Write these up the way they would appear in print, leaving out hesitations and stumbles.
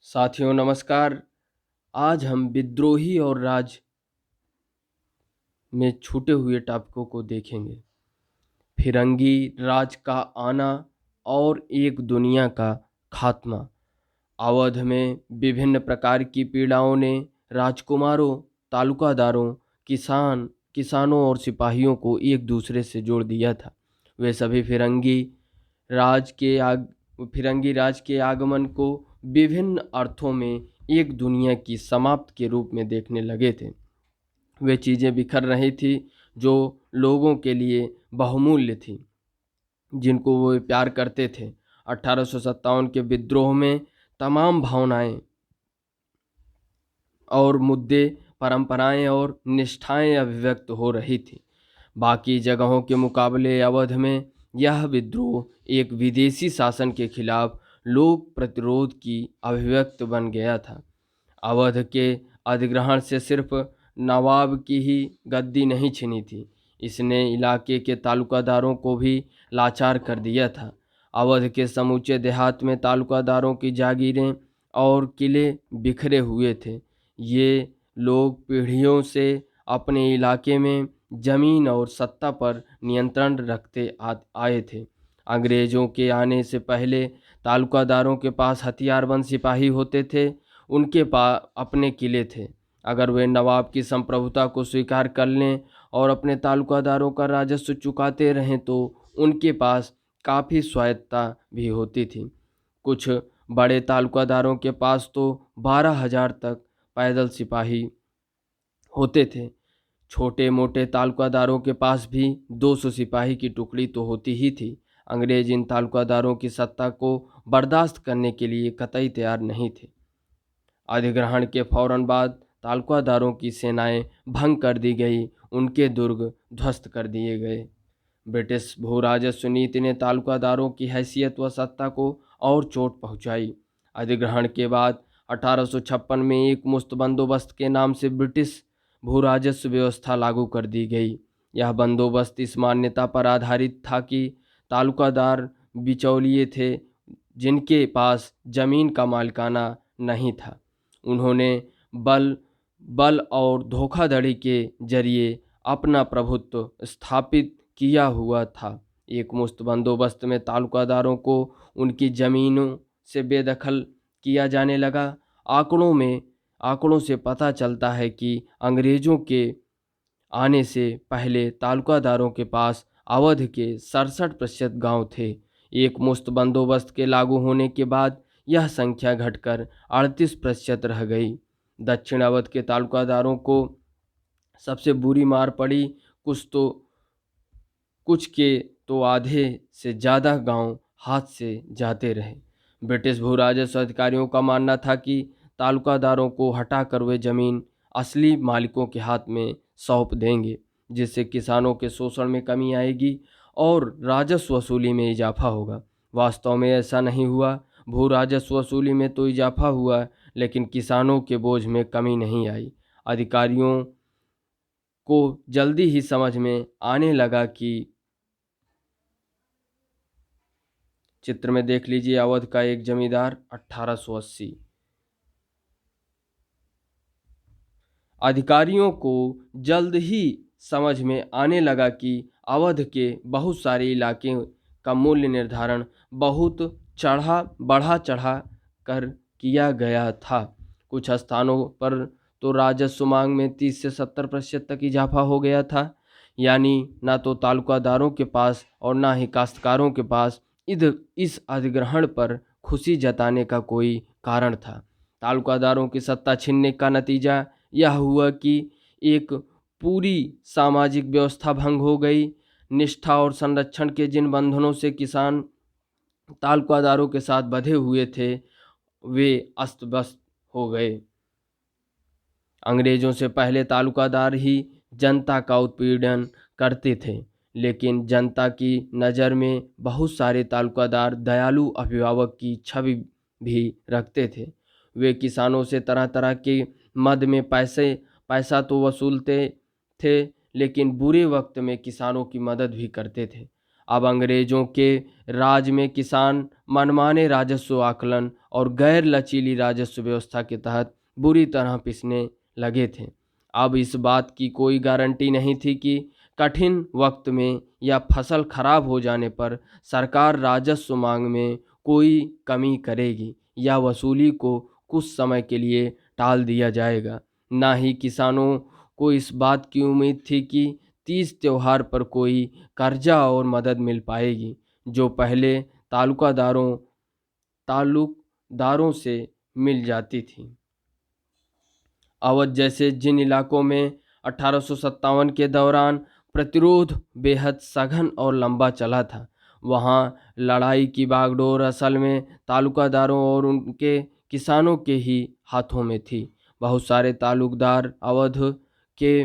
साथियों नमस्कार। आज हम विद्रोही और राज में छूटे हुए टापुओं को देखेंगे। फिरंगी राज का आना और एक दुनिया का खात्मा। अवध में विभिन्न प्रकार की पीड़ाओं ने राजकुमारों, तालुकादारों, किसानों और सिपाहियों को एक दूसरे से जोड़ दिया था। वे सभी राज के आग फिरंगी राज के आगमन को विभिन्न अर्थों में एक दुनिया की समाप्त के रूप में देखने लगे थे। वे चीज़ें बिखर रही थी जो लोगों के लिए बहुमूल्य थी, जिनको वो प्यार करते थे। 1857 के विद्रोह में तमाम भावनाएं और मुद्दे, परंपराएं और निष्ठाएं अभिव्यक्त हो रही थी। बाकी जगहों के मुकाबले अवध में यह विद्रोह एक विदेशी शासन के खिलाफ लोक प्रतिरोध की अभिव्यक्त बन गया था। अवध के अधिग्रहण से सिर्फ नवाब की ही गद्दी नहीं छिनी थी, इसने इलाके के तालुकादारों को भी लाचार कर दिया था। अवध के समूचे देहात में तालुकादारों की जागीरें और किले बिखरे हुए थे। ये लोग पीढ़ियों से अपने इलाके में जमीन और सत्ता पर नियंत्रण रखते आए थे। अंग्रेजों के आने से पहले तालुकादारों के पास हथियारबंद सिपाही होते थे। उनके पास अपने किले थे। अगर वे नवाब की संप्रभुता को स्वीकार कर लें और अपने तालुकादारों का राजस्व चुकाते रहें तो उनके पास काफ़ी स्वायत्ता भी होती थी। कुछ बड़े तालुकादारों के पास तो 12,000 तक पैदल सिपाही होते थे। छोटे मोटे तालुकादारों के पास भी 200 सिपाही की टुकड़ी तो होती ही थी। अंग्रेज इन तालुकादारों की सत्ता को बर्दाश्त करने के लिए कतई तैयार नहीं थे। अधिग्रहण के फौरन बाद तालुकादारों की सेनाएं भंग कर दी गई, उनके दुर्ग ध्वस्त कर दिए गए। ब्रिटिश भू राजस्व नीति ने तालुकादारों की हैसियत व सत्ता को और चोट पहुंचाई। अधिग्रहण के बाद 1856 में एक मुश्त बंदोबस्त के नाम से ब्रिटिश भू राजस्व व्यवस्था लागू कर दी गई। यह बंदोबस्त इस मान्यता पर आधारित था कि तालुकादार बिचौलिए थे जिनके पास जमीन का मालिकाना नहीं था। उन्होंने बल बल और धोखाधड़ी के जरिए अपना प्रभुत्व स्थापित किया हुआ था। एक मुश्त बंदोबस्त में तालुकादारों को उनकी जमीनों से बेदखल किया जाने लगा। आंकड़ों से पता चलता है कि अंग्रेजों के आने से पहले तालुकादारों के पास अवध के 67% गांव थे। एक मुश्त बंदोबस्त के लागू होने के बाद यह संख्या घटकर 38% रह गई। दक्षिण अवध के तालुकादारों को सबसे बुरी मार पड़ी। कुछ के तो आधे से ज़्यादा गांव हाथ से जाते रहे। ब्रिटिश भू राजस्व अधिकारियों का मानना था कि तालुकादारों को हटाकर वे जमीन असली मालिकों के हाथ में सौंप देंगे, जिससे किसानों के शोषण में कमी आएगी और राजस्व वसूली में इजाफा होगा। वास्तव में ऐसा नहीं हुआ। भू राजस्व वसूली में तो इजाफा हुआ, लेकिन किसानों के बोझ में कमी नहीं आई। अधिकारियों को जल्दी ही समझ में आने लगा कि चित्र में देख लीजिए, अवध का एक जमींदार 1880। अधिकारियों को जल्द ही समझ में आने लगा कि अवध के बहुत सारे इलाके का मूल्य निर्धारण बहुत बढ़ा चढ़ा कर किया गया था। कुछ स्थानों पर तो राजस्व मांग में 30 से 70% तक इजाफा हो गया था। यानी ना तो तालुकादारों के पास और ना ही काश्तकारों के पास इस अधिग्रहण पर खुशी जताने का कोई कारण था। तालुकादारों की सत्ता छीनने का नतीजा यह हुआ कि एक पूरी सामाजिक व्यवस्था भंग हो गई। निष्ठा और संरक्षण के जिन बंधनों से किसान तालुकादारों के साथ बंधे हुए थे, वे अस्त व्यस्त हो गए। अंग्रेजों से पहले तालुकादार ही जनता का उत्पीड़न करते थे, लेकिन जनता की नज़र में बहुत सारे तालुकादार दयालु अभिभावक की छवि भी रखते थे। वे किसानों से तरह तरह के मद में पैसा तो वसूलते थे, लेकिन बुरे वक्त में किसानों की मदद भी करते थे। अब अंग्रेजों के राज में किसान मनमाने राजस्व आकलन और गैर लचीली राजस्व व्यवस्था के तहत बुरी तरह पिसने लगे थे। अब इस बात की कोई गारंटी नहीं थी कि कठिन वक्त में या फसल खराब हो जाने पर सरकार राजस्व मांग में कोई कमी करेगी या वसूली को कुछ समय के लिए टाल दिया जाएगा। ना ही किसानों को इस बात की उम्मीद थी कि तीज त्योहार पर कोई कर्जा और मदद मिल पाएगी, जो पहले तालुकादारों ताल्लुकदारों से मिल जाती थी। अवध जैसे जिन इलाकों में 1857 के दौरान प्रतिरोध बेहद सघन और लंबा चला था, वहाँ लड़ाई की बागडोर असल में तालुकादारों और उनके किसानों के ही हाथों में थी। बहुत सारे तालुकदार अवध के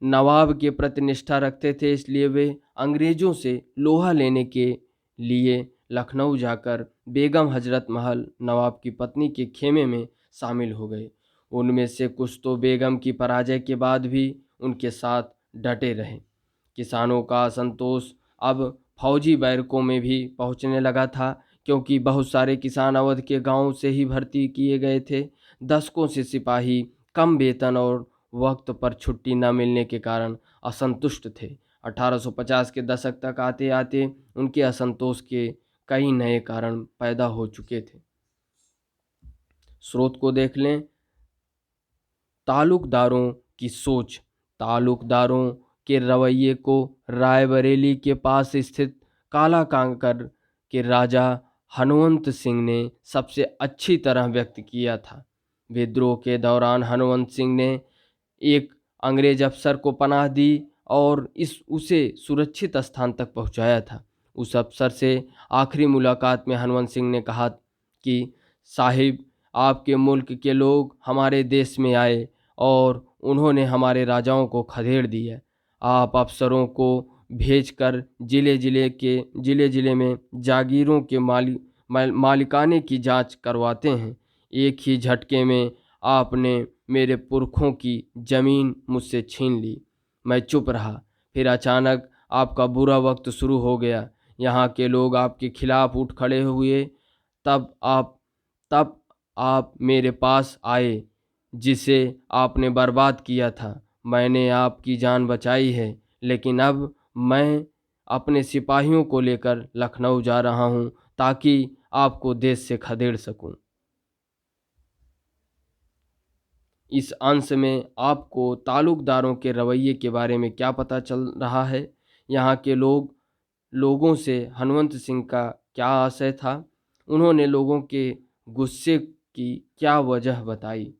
नवाब के प्रति निष्ठा रखते थे, इसलिए वे अंग्रेजों से लोहा लेने के लिए लखनऊ जाकर बेगम हजरत महल नवाब की पत्नी के खेमे में शामिल हो गए। उनमें से कुछ तो बेगम की पराजय के बाद भी उनके साथ डटे रहे। किसानों का असंतोष अब फौजी बैरकों में भी पहुंचने लगा था, क्योंकि बहुत सारे किसान अवध के गांवों से ही भर्ती किए गए थे। दशकों से सिपाही कम वेतन और वक्त पर छुट्टी न मिलने के कारण असंतुष्ट थे। 1850 के दशक तक आते आते उनके असंतोष के कई नए कारण पैदा हो चुके थे। स्रोत को देख लें। तालुकदारों की सोच। तालुकदारों के रवैये को रायबरेली के पास स्थित काला कांकर के राजा हनुमंत सिंह ने सबसे अच्छी तरह व्यक्त किया था। विद्रोह के दौरान हनुमंत सिंह ने एक अंग्रेज अफसर को पनाह दी और उसे सुरक्षित स्थान तक पहुंचाया था। उस अफसर से आखिरी मुलाकात में हनुमंत सिंह ने कहा कि साहिब, आपके मुल्क के लोग हमारे देश में आए और उन्होंने हमारे राजाओं को खदेड़ दिया। आप अफसरों को भेजकर जिले जिले में जागीरों के मालिकाने की जांच करवाते हैं। एक ही झटके में आपने मेरे पुरखों की ज़मीन मुझसे छीन ली। मैं चुप रहा। फिर अचानक आपका बुरा वक्त शुरू हो गया। यहाँ के लोग आपके खिलाफ उठ खड़े हुए। तब आप मेरे पास आए, जिसे आपने बर्बाद किया था। मैंने आपकी जान बचाई है, लेकिन अब मैं अपने सिपाहियों को लेकर लखनऊ जा रहा हूँ ताकि आपको देश से खदेड़ सकूं। इस अंश में आपको तालुकदारों के रवैये के बारे में क्या पता चल रहा है? यहाँ के लोगों से हनुमंत सिंह का क्या आशय था? उन्होंने लोगों के गुस्से की क्या वजह बताई?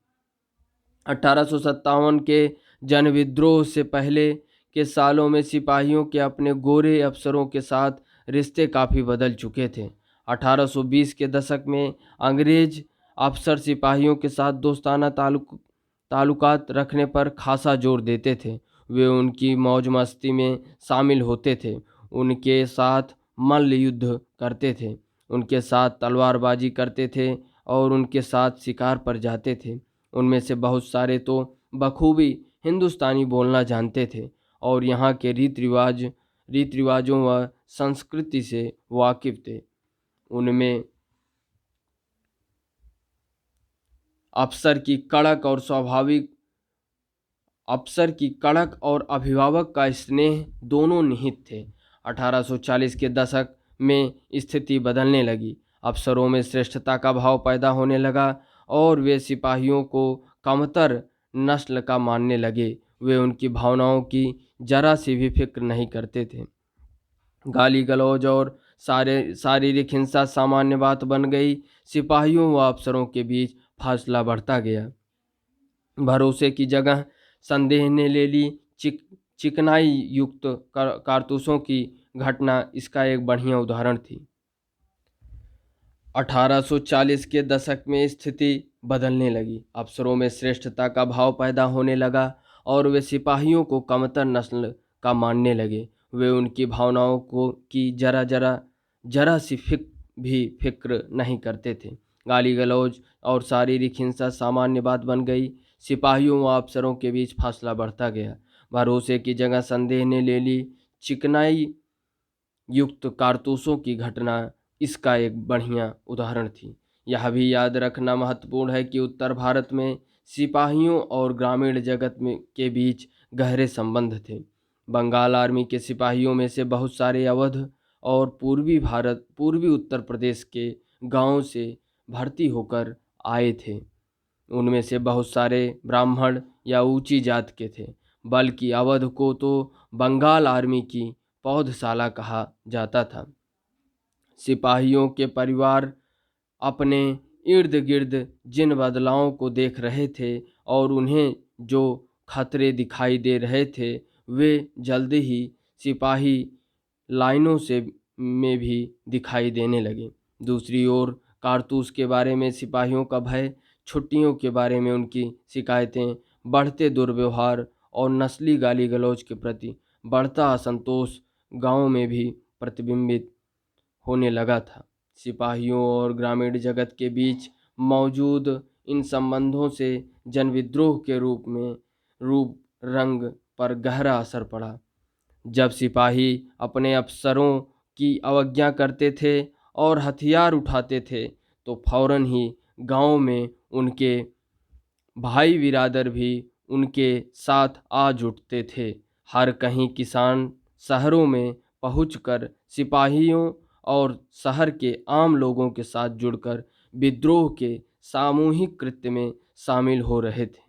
1857 के जन विद्रोह से पहले के सालों में सिपाहियों के अपने गोरे अफसरों के साथ रिश्ते काफ़ी बदल चुके थे। 1820 के दशक में अंग्रेज अफसर सिपाहियों के साथ दोस्ताना ताल्लुकात रखने पर खासा जोर देते थे। वे उनकी मौज मस्ती में शामिल होते थे, उनके साथ मल्ल युद्ध करते थे, उनके साथ तलवारबाजी करते थे और उनके साथ शिकार पर जाते थे। उनमें से बहुत सारे तो बखूबी हिंदुस्तानी बोलना जानते थे और यहाँ के रीत रिवाजों व संस्कृति से वाकिफ थे। उनमें अफसर की कड़क और अभिभावक का स्नेह दोनों निहित थे। 1840 के दशक में स्थिति बदलने लगी। अफसरों में श्रेष्ठता का भाव पैदा होने लगा और वे सिपाहियों को कमतर नस्ल का मानने लगे। वे उनकी भावनाओं की जरा सी भी फिक्र नहीं करते थे। गाली गलौज और शारीरिक हिंसा सामान्य बात बन गई। सिपाहियों व अफसरों के बीच फासला बढ़ता गया। भरोसे की जगह संदेह ने ले ली। चिकनाई युक्त कारतूसों की घटना इसका एक बढ़िया उदाहरण थी। 1840 के दशक में स्थिति बदलने लगी। अफसरों में श्रेष्ठता का भाव पैदा होने लगा और वे सिपाहियों को कमतर नस्ल का मानने लगे। वे उनकी भावनाओं को की जरा सी फिक्र नहीं करते थे। गाली गलौज और शारीरिक हिंसा सामान्य बात बन गई। सिपाहियों व अफसरों के बीच फासला बढ़ता गया। भरोसे की जगह संदेह ने ले ली। चिकनाई युक्त कारतूसों की घटना इसका एक बढ़िया उदाहरण थी। यह भी याद रखना महत्वपूर्ण है कि उत्तर भारत में सिपाहियों और ग्रामीण जगत में के बीच गहरे संबंध थे। बंगाल आर्मी के सिपाहियों में से बहुत सारे अवध और पूर्वी उत्तर प्रदेश के गांवों से भर्ती होकर आए थे। उनमें से बहुत सारे ब्राह्मण या ऊंची जात के थे, बल्कि अवध को तो बंगाल आर्मी की पौधशाला कहा जाता था। सिपाहियों के परिवार अपने इर्द गिर्द जिन बदलावों को देख रहे थे और उन्हें जो खतरे दिखाई दे रहे थे, वे जल्दी ही सिपाही लाइनों से में भी दिखाई देने लगे। दूसरी ओर कारतूस के बारे में सिपाहियों का भय, छुट्टियों के बारे में उनकी शिकायतें, बढ़ते दुर्व्यवहार और नस्ली गाली गलौज के प्रति बढ़ता असंतोष गांव में भी प्रतिबिंबित होने लगा था। सिपाहियों और ग्रामीण जगत के बीच मौजूद इन संबंधों से जनविद्रोह के रूप रंग पर गहरा असर पड़ा। जब सिपाही अपने अफसरों की अवज्ञा करते थे और हथियार उठाते थे, तो फौरन ही गांव में उनके भाई बिरादर भी उनके साथ आ जुटते थे। हर कहीं किसान शहरों में पहुंचकर सिपाहियों और शहर के आम लोगों के साथ जुड़कर विद्रोह के सामूहिक कृत्य में शामिल हो रहे थे।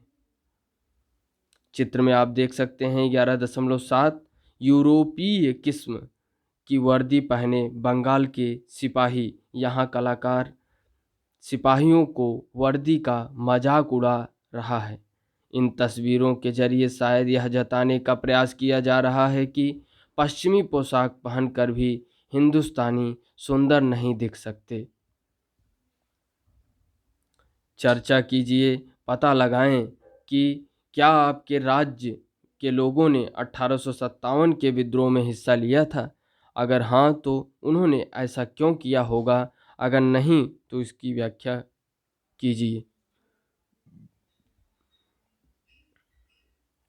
चित्र में आप देख सकते हैं 11.7 यूरोपीय किस्म की वर्दी पहने बंगाल के सिपाही। यहाँ कलाकार सिपाहियों को वर्दी का मजाक उड़ा रहा है। इन तस्वीरों के जरिए शायद यह जताने का प्रयास किया जा रहा है कि पश्चिमी पोशाक पहनकर भी हिंदुस्तानी सुंदर नहीं दिख सकते। चर्चा कीजिए, पता लगाएं कि क्या आपके राज्य के लोगों ने 1857 के विद्रोह में हिस्सा लिया था। अगर हाँ, तो उन्होंने ऐसा क्यों किया होगा। अगर नहीं, तो इसकी व्याख्या कीजिए।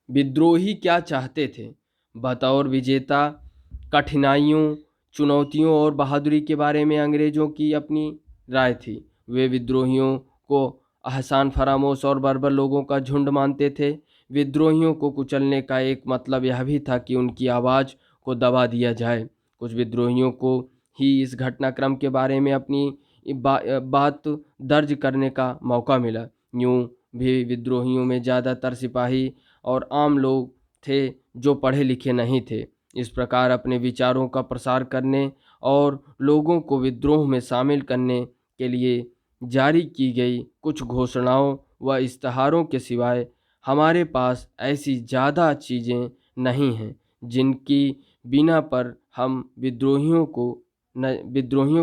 विद्रोही क्या चाहते थे। बतौर विजेता कठिनाइयों, चुनौतियों और बहादुरी के बारे में अंग्रेजों की अपनी राय थी। वे विद्रोहियों को आसान फरामोश और बर्बर लोगों का झुंड मानते थे। विद्रोहियों को कुचलने का एक मतलब यह भी था कि उनकी आवाज़ को दबा दिया जाए। कुछ विद्रोहियों को ही इस घटनाक्रम के बारे में अपनी बात दर्ज करने का मौका मिला। यूं भी विद्रोहियों में ज़्यादातर सिपाही और आम लोग थे जो पढ़े लिखे नहीं थे। इस प्रकार अपने विचारों का प्रसार करने और लोगों को विद्रोह में शामिल करने के लिए जारी की गई कुछ घोषणाओं व इश्तहारों के सिवाय हमारे पास ऐसी ज़्यादा चीज़ें नहीं हैं जिनकी बिना पर हम विद्रोहियों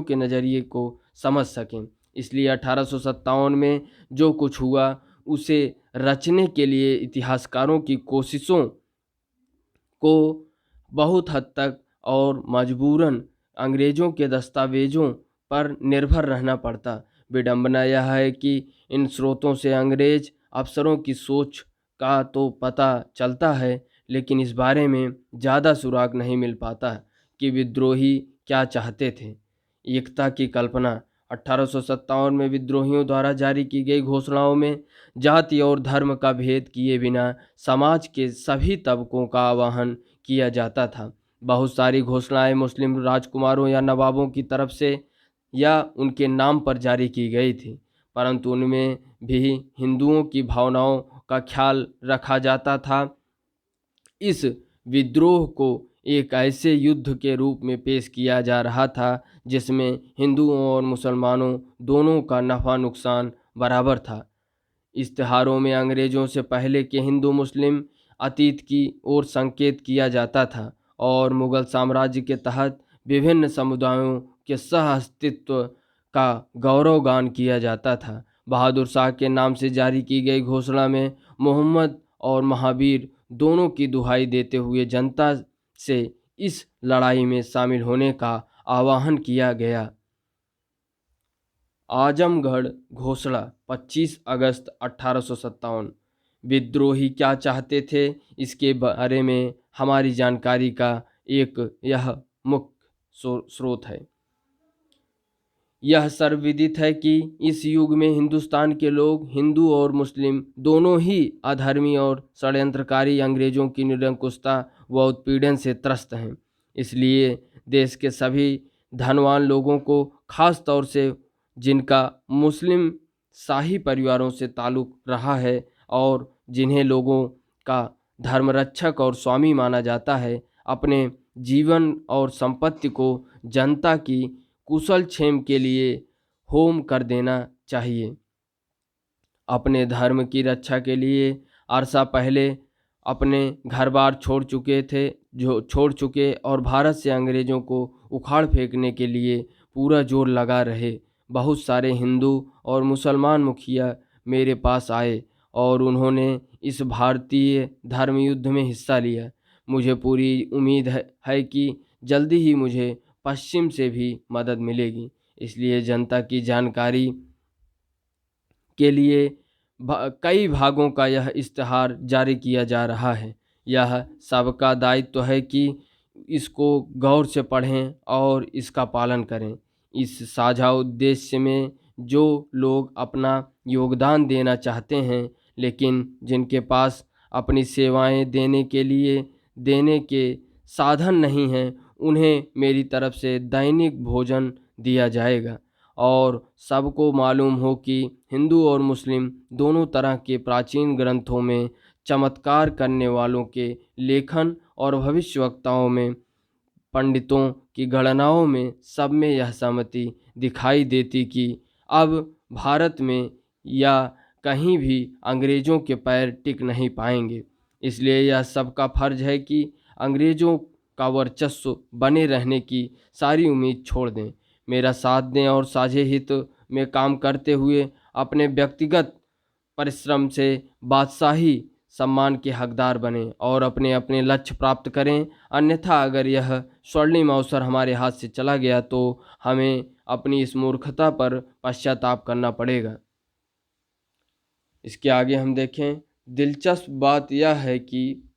के नज़रिए को समझ सकें। इसलिए 1857 में जो कुछ हुआ उसे रचने के लिए इतिहासकारों की कोशिशों को बहुत हद तक और मजबूरन अंग्रेज़ों के दस्तावेज़ों पर निर्भर रहना पड़ता। विडंबना यह है कि इन स्रोतों से अंग्रेज अफसरों की सोच का तो पता चलता है, लेकिन इस बारे में ज़्यादा सुराग नहीं मिल पाता कि विद्रोही क्या चाहते थे। एकता की कल्पना 1857 में विद्रोहियों द्वारा जारी की गई घोषणाओं में जाति और धर्म का भेद किए बिना समाज के सभी तबकों का आह्वान किया जाता था। बहुत सारी घोषणाएं मुस्लिम राजकुमारों या नवाबों की तरफ से या उनके नाम पर जारी की गई थी, परंतु उनमें भी हिंदुओं की भावनाओं का ख्याल रखा जाता था। इस विद्रोह को एक ऐसे युद्ध के रूप में पेश किया जा रहा था जिसमें हिंदुओं और मुसलमानों दोनों का नफ़ा नुकसान बराबर था। इश्तिहारों में अंग्रेज़ों से पहले के हिंदू मुस्लिम अतीत की ओर संकेत किया जाता था और मुग़ल साम्राज्य के तहत विभिन्न समुदायों के सह अस्तित्व का गौरवगान किया जाता था। बहादुर शाह के नाम से जारी की गई घोषणा में मोहम्मद और महावीर दोनों की दुहाई देते हुए जनता से इस लड़ाई में शामिल होने का आह्वान किया गया। आजमगढ़ घोषणा 25 अगस्त 1857। विद्रोही क्या चाहते थे, इसके बारे में हमारी जानकारी का एक यह मुख्य स्रोत है। यह सर्वविदित है कि इस युग में हिंदुस्तान के लोग, हिंदू और मुस्लिम दोनों ही अधर्मी और षड्यंत्रकारी अंग्रेजों की निरंकुशता व उत्पीड़न से त्रस्त हैं। इसलिए देश के सभी धनवान लोगों को, खास तौर से जिनका मुस्लिम शाही परिवारों से ताल्लुक रहा है और जिन्हें लोगों का धर्मरक्षक और स्वामी माना जाता है, अपने जीवन और संपत्ति को जनता की कुशल क्षेम के लिए होम कर देना चाहिए। अपने धर्म की रक्षा के लिए अरसा पहले अपने घर बार छोड़ चुके और भारत से अंग्रेज़ों को उखाड़ फेंकने के लिए पूरा जोर लगा रहे बहुत सारे हिंदू और मुसलमान मुखिया मेरे पास आए और उन्होंने इस भारतीय धर्म युद्ध में हिस्सा लिया। मुझे पूरी उम्मीद है कि जल्दी ही मुझे पश्चिम से भी मदद मिलेगी। इसलिए जनता की जानकारी के लिए कई भागों का यह इश्तहार जारी किया जा रहा है। यह सबका दायित्व है कि इसको गौर से पढ़ें और इसका पालन करें। इस साझा उद्देश्य में जो लोग अपना योगदान देना चाहते हैं, लेकिन जिनके पास अपनी सेवाएं देने के साधन नहीं हैं, उन्हें मेरी तरफ से दैनिक भोजन दिया जाएगा। और सबको मालूम हो कि हिंदू और मुस्लिम दोनों तरह के प्राचीन ग्रंथों में चमत्कार करने वालों के लेखन और भविष्यवक्ताओं में, पंडितों की गणनाओं में, सब में यह सहमति दिखाई देती कि अब भारत में या कहीं भी अंग्रेज़ों के पैर टिक नहीं पाएंगे। इसलिए यह सबका फर्ज है कि अंग्रेज़ों का वर्चस्व बने रहने की सारी उम्मीद छोड़ दें, मेरा साथ दें और साझे हित में काम करते हुए अपने व्यक्तिगत परिश्रम से बादशाही सम्मान के हकदार बनें और अपने अपने लक्ष्य प्राप्त करें। अन्यथा अगर यह स्वर्णिम अवसर हमारे हाथ से चला गया तो हमें अपनी इस मूर्खता पर पश्चाताप करना पड़ेगा। इसके आगे हम देखें, दिलचस्प बात यह है कि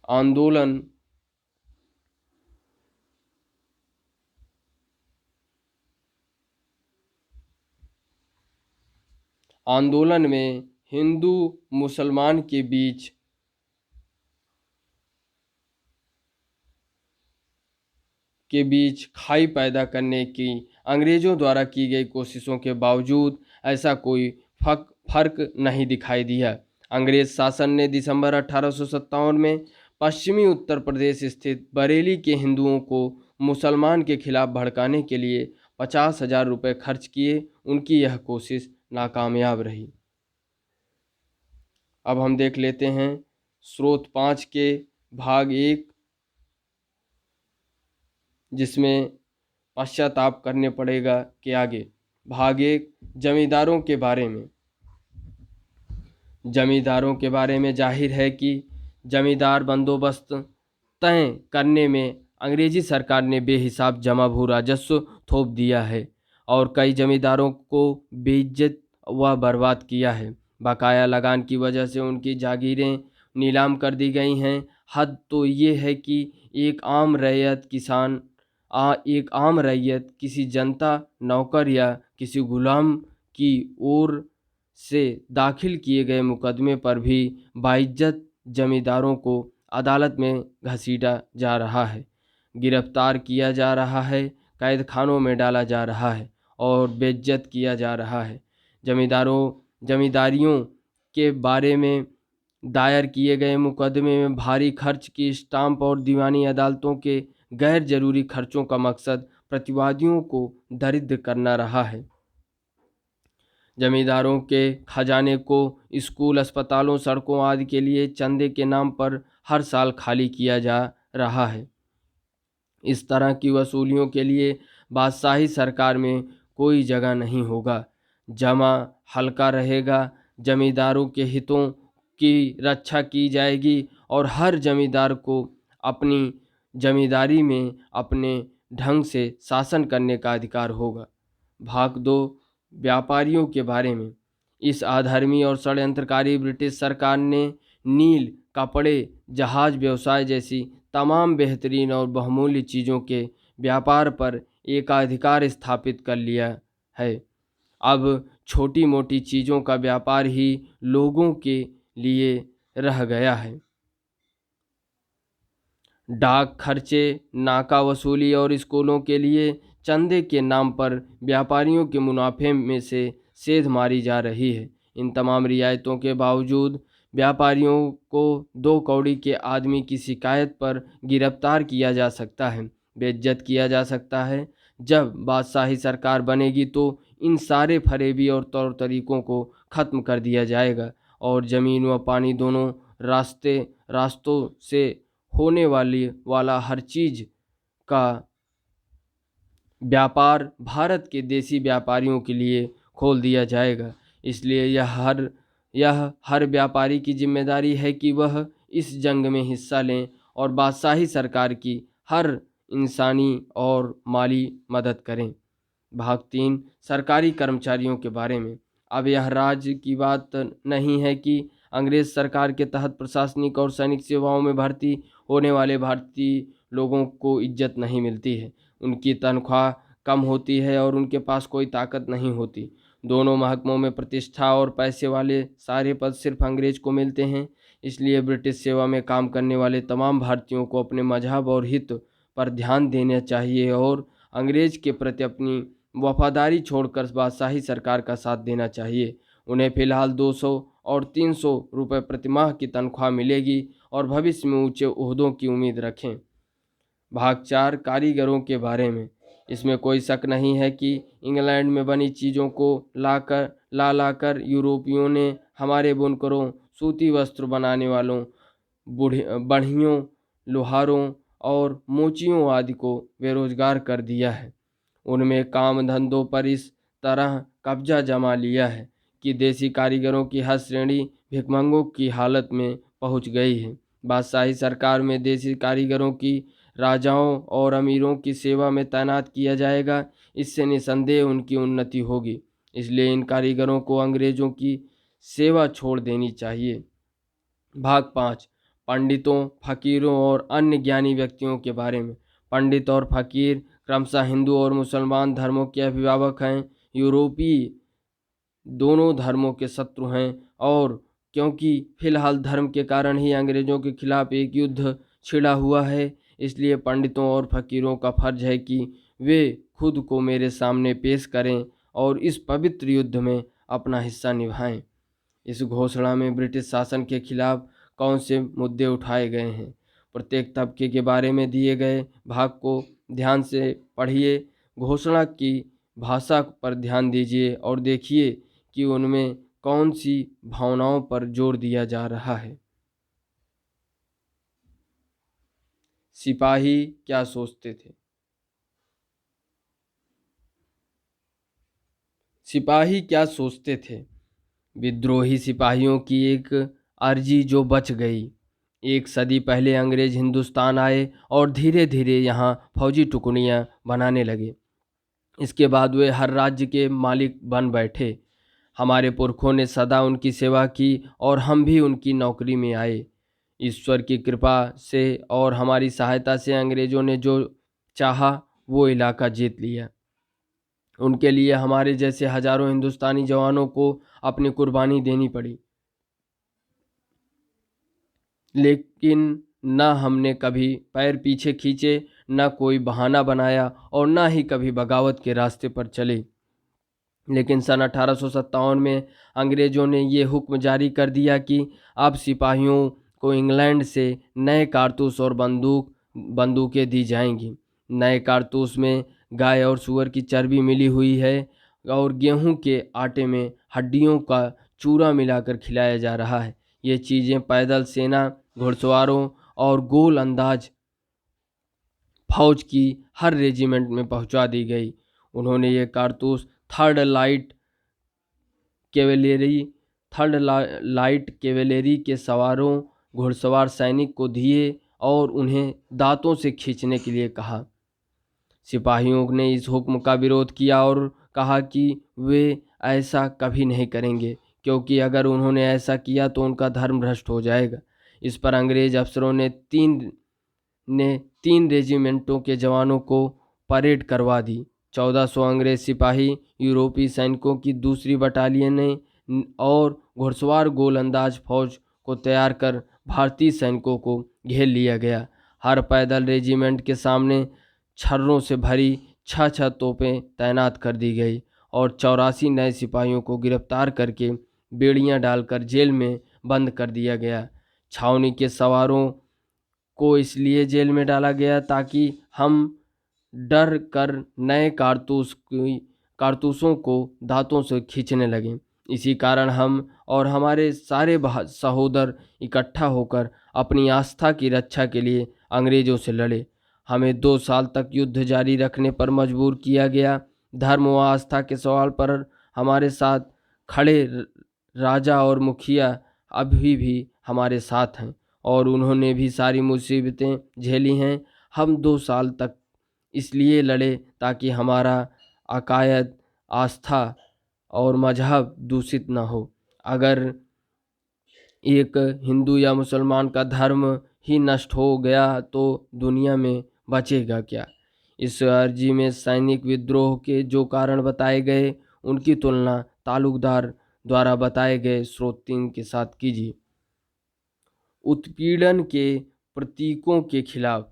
आंदोलन में हिंदू मुसलमान के बीच खाई पैदा करने की अंग्रेज़ों द्वारा की गई कोशिशों के बावजूद ऐसा कोई फर्क नहीं दिखाई दिया। अंग्रेज़ शासन ने दिसंबर 1857 में पश्चिमी उत्तर प्रदेश स्थित बरेली के हिंदुओं को मुसलमान के खिलाफ भड़काने के लिए 50,000 रुपये खर्च किए। उनकी यह कोशिश नाकामयाब रही। अब हम देख लेते हैं स्रोत 5 के भाग 1, जिसमें पश्चाताप करने पड़ेगा के आगे। भाग 1, जमींदारों के बारे में। जमींदारों के बारे में जाहिर है कि जमींदार बंदोबस्त तय करने में अंग्रेजी सरकार ने बेहिसाब जमा भू राजस्व थोप दिया है और कई जमींदारों को बेइज्जत व बर्बाद किया है। बकाया लगान की वजह से उनकी जागीरें नीलाम कर दी गई हैं। हद तो ये है कि एक आम रैयत किसी जनता, नौकर या किसी गुलाम की ओर से दाखिल किए गए मुकदमे पर भी बाइज्जत जमींदारों को अदालत में घसीटा जा रहा है, गिरफ्तार किया जा रहा है, कैद खानों में डाला जा रहा है और बेइज्जत किया जा रहा है। जमींदारियों के बारे में दायर किए गए मुकदमे में भारी खर्च की स्टाम्प और दीवानी अदालतों के गैर जरूरी खर्चों का मकसद प्रतिवादियों को दरिद्र करना रहा है। जमींदारों के खजाने को स्कूल, अस्पतालों, सड़कों आदि के लिए चंदे के नाम पर हर साल खाली किया जा रहा है। इस तरह की वसूलियों के लिए बादशाही सरकार में कोई जगह नहीं होगा। जमा हल्का रहेगा, जमींदारों के हितों की रक्षा की जाएगी और हर जमींदार को अपनी जमींदारी में अपने ढंग से शासन करने का अधिकार होगा। भाग 2, व्यापारियों के बारे में। इस अधर्मी और षड्यंत्रकारी ब्रिटिश सरकार ने नील, कपड़े, जहाज व्यवसाय जैसी तमाम बेहतरीन और बहुमूल्य चीज़ों के व्यापार पर एकाधिकार स्थापित कर लिया है। अब छोटी-मोटी चीज़ों का व्यापार ही लोगों के लिए रह गया है। डाक खर्चे, नाका वसूली और स्कूलों के लिए चंदे के नाम पर व्यापारियों के मुनाफे में से सेध मारी जा रही है। इन तमाम रियायतों के बावजूद व्यापारियों को 2 कौड़ी के आदमी की शिकायत पर गिरफ्तार किया जा सकता है, बेइज्जत किया जा सकता है। जब बादशाही सरकार बनेगी तो इन सारे फरेबी और तौर तरीकों को ख़त्म कर दिया जाएगा और ज़मीन व पानी दोनों रास्तों से होने वाला हर चीज़ का व्यापार भारत के देसी व्यापारियों के लिए खोल दिया जाएगा। इसलिए यह हर व्यापारी की जिम्मेदारी है कि वह इस जंग में हिस्सा लें और बादशाही सरकार की हर इंसानी और माली मदद करें। भाग 3 सरकारी कर्मचारियों के बारे में। अब यह राज्य की बात नहीं है कि अंग्रेज सरकार के तहत प्रशासनिक और सैनिक सेवाओं में भर्ती होने वाले भारतीय लोगों को इज्जत नहीं मिलती है, उनकी तनख्वाह कम होती है और उनके पास कोई ताकत नहीं होती। दोनों महकमों में प्रतिष्ठा और पैसे वाले सारे पद सिर्फ अंग्रेज को मिलते हैं। इसलिए ब्रिटिश सेवा में काम करने वाले तमाम भारतीयों को अपने मजहब और हित पर ध्यान देना चाहिए और अंग्रेज के प्रति अपनी वफादारी छोड़कर बादशाही सरकार का साथ देना चाहिए। उन्हें फ़िलहाल 200 और 300 रुपये प्रतिमाह की तनख्वाह मिलेगी और भविष्य में ऊंचे ओहदों की उम्मीद रखें। भाग 4 कारीगरों के बारे में। इसमें कोई शक नहीं है कि इंग्लैंड में बनी चीज़ों को लाकर यूरोपियों ने हमारे बुनकरों, सूती वस्त्र बनाने वालों, बढ़ियों, लोहारों और मोचियों आदि को बेरोजगार कर दिया है। उनमें काम धंधों पर इस तरह कब्जा जमा लिया है कि देसी कारीगरों की हर श्रेणी भिखमंगों की हालत में पहुंच गई है। बादशाही सरकार में देसी कारीगरों की राजाओं और अमीरों की सेवा में तैनात किया जाएगा। इससे निसंदेह उनकी उन्नति होगी। इसलिए इन कारीगरों को अंग्रेज़ों की सेवा छोड़ देनी चाहिए। भाग 5 पंडितों, फकीरों और अन्य ज्ञानी व्यक्तियों के बारे में। पंडित और फकीर क्रमशः हिंदू और मुसलमान धर्मों के अभिभावक हैं। यूरोपीय दोनों धर्मों के शत्रु हैं और क्योंकि फिलहाल धर्म के कारण ही अंग्रेज़ों के खिलाफ एक युद्ध छिड़ा हुआ है, इसलिए पंडितों और फकीरों का फर्ज है कि वे खुद को मेरे सामने पेश करें और इस पवित्र युद्ध में अपना हिस्सा निभाएं। इस घोषणा में ब्रिटिश शासन के खिलाफ कौन से मुद्दे उठाए गए हैं, प्रत्येक तबके के बारे में दिए गए भाग को ध्यान से पढ़िए। घोषणा की भाषा पर ध्यान दीजिए और देखिए कि उनमें कौन सी भावनाओं पर जोर दिया जा रहा है। सिपाही क्या सोचते थे। सिपाही क्या सोचते थे। विद्रोही सिपाहियों की एक अर्जी जो बच गई। एक सदी पहले अंग्रेज हिंदुस्तान आए और धीरे धीरे यहाँ फौजी टुकड़ियाँ बनाने लगे। इसके बाद वे हर राज्य के मालिक बन बैठे। हमारे पुरखों ने सदा उनकी सेवा की और हम भी उनकी नौकरी में आए। ईश्वर की कृपा से और हमारी सहायता से अंग्रेज़ों ने जो चाहा वो इलाका जीत लिया। उनके लिए हमारे जैसे हजारों हिंदुस्तानी जवानों को अपनी कुर्बानी देनी पड़ी, लेकिन न हमने कभी पैर पीछे खींचे, न कोई बहाना बनाया और न ही कभी बगावत के रास्ते पर चले। लेकिन सन 1857 में अंग्रेज़ों ने ये हुक्म जारी कर दिया कि अब सिपाहियों को इंग्लैंड से नए कारतूस और बंदूकें दी जाएंगी। नए कारतूस में गाय और सूअर की चर्बी मिली हुई है और गेहूं के आटे में हड्डियों का चूरा मिलाकर खिलाया जा रहा है। ये चीज़ें पैदल सेना, घुड़सवारों और गोल अंदाज फौज की हर रेजिमेंट में पहुंचा दी गई। उन्होंने ये कारतूस थर्ड लाइट कैवेलरी के सवारों घुड़सवार सैनिक को दिए और उन्हें दांतों से खींचने के लिए कहा। सिपाहियों ने इस हुक्म का विरोध किया और कहा कि वे ऐसा कभी नहीं करेंगे, क्योंकि अगर उन्होंने ऐसा किया तो उनका धर्म भ्रष्ट हो जाएगा। इस पर अंग्रेज अफसरों ने 3 रेजिमेंटों के जवानों को परेड करवा दी। 1400 अंग्रेज सिपाही यूरोपीय सैनिकों की दूसरी बटालियन ने और घुड़सवार गोलंदाज फौज को तैयार कर भारतीय सैनिकों को घेर लिया गया। हर पैदल रेजिमेंट के सामने छर्रों से भरी 6 तोपें तैनात कर दी गई और 84 नए सिपाहियों को गिरफ्तार करके बेड़ियां डालकर जेल में बंद कर दिया गया। छावनी के सवारों को इसलिए जेल में डाला गया ताकि हम डर कर नए कारतूसों को दांतों से खींचने लगे। इसी कारण हम और हमारे सारे सहोदर इकट्ठा होकर अपनी आस्था की रक्षा के लिए अंग्रेजों से लड़े। हमें 2 साल तक युद्ध जारी रखने पर मजबूर किया गया। धर्म व आस्था के सवाल पर हमारे साथ खड़े राजा और मुखिया अभी भी हमारे साथ हैं और उन्होंने भी सारी मुसीबतें झेली हैं। हम 2 साल तक इसलिए लड़े ताकि हमारा अकायद, आस्था और मजहब दूषित न हो। अगर एक हिंदू या मुसलमान का धर्म ही नष्ट हो गया तो दुनिया में बचेगा क्या? इस अर्जी में सैनिक विद्रोह के जो कारण बताए गए उनकी तुलना तालुकदार द्वारा बताए गए स्रोत 3 के साथ कीजिए। उत्पीड़न के प्रतीकों के खिलाफ।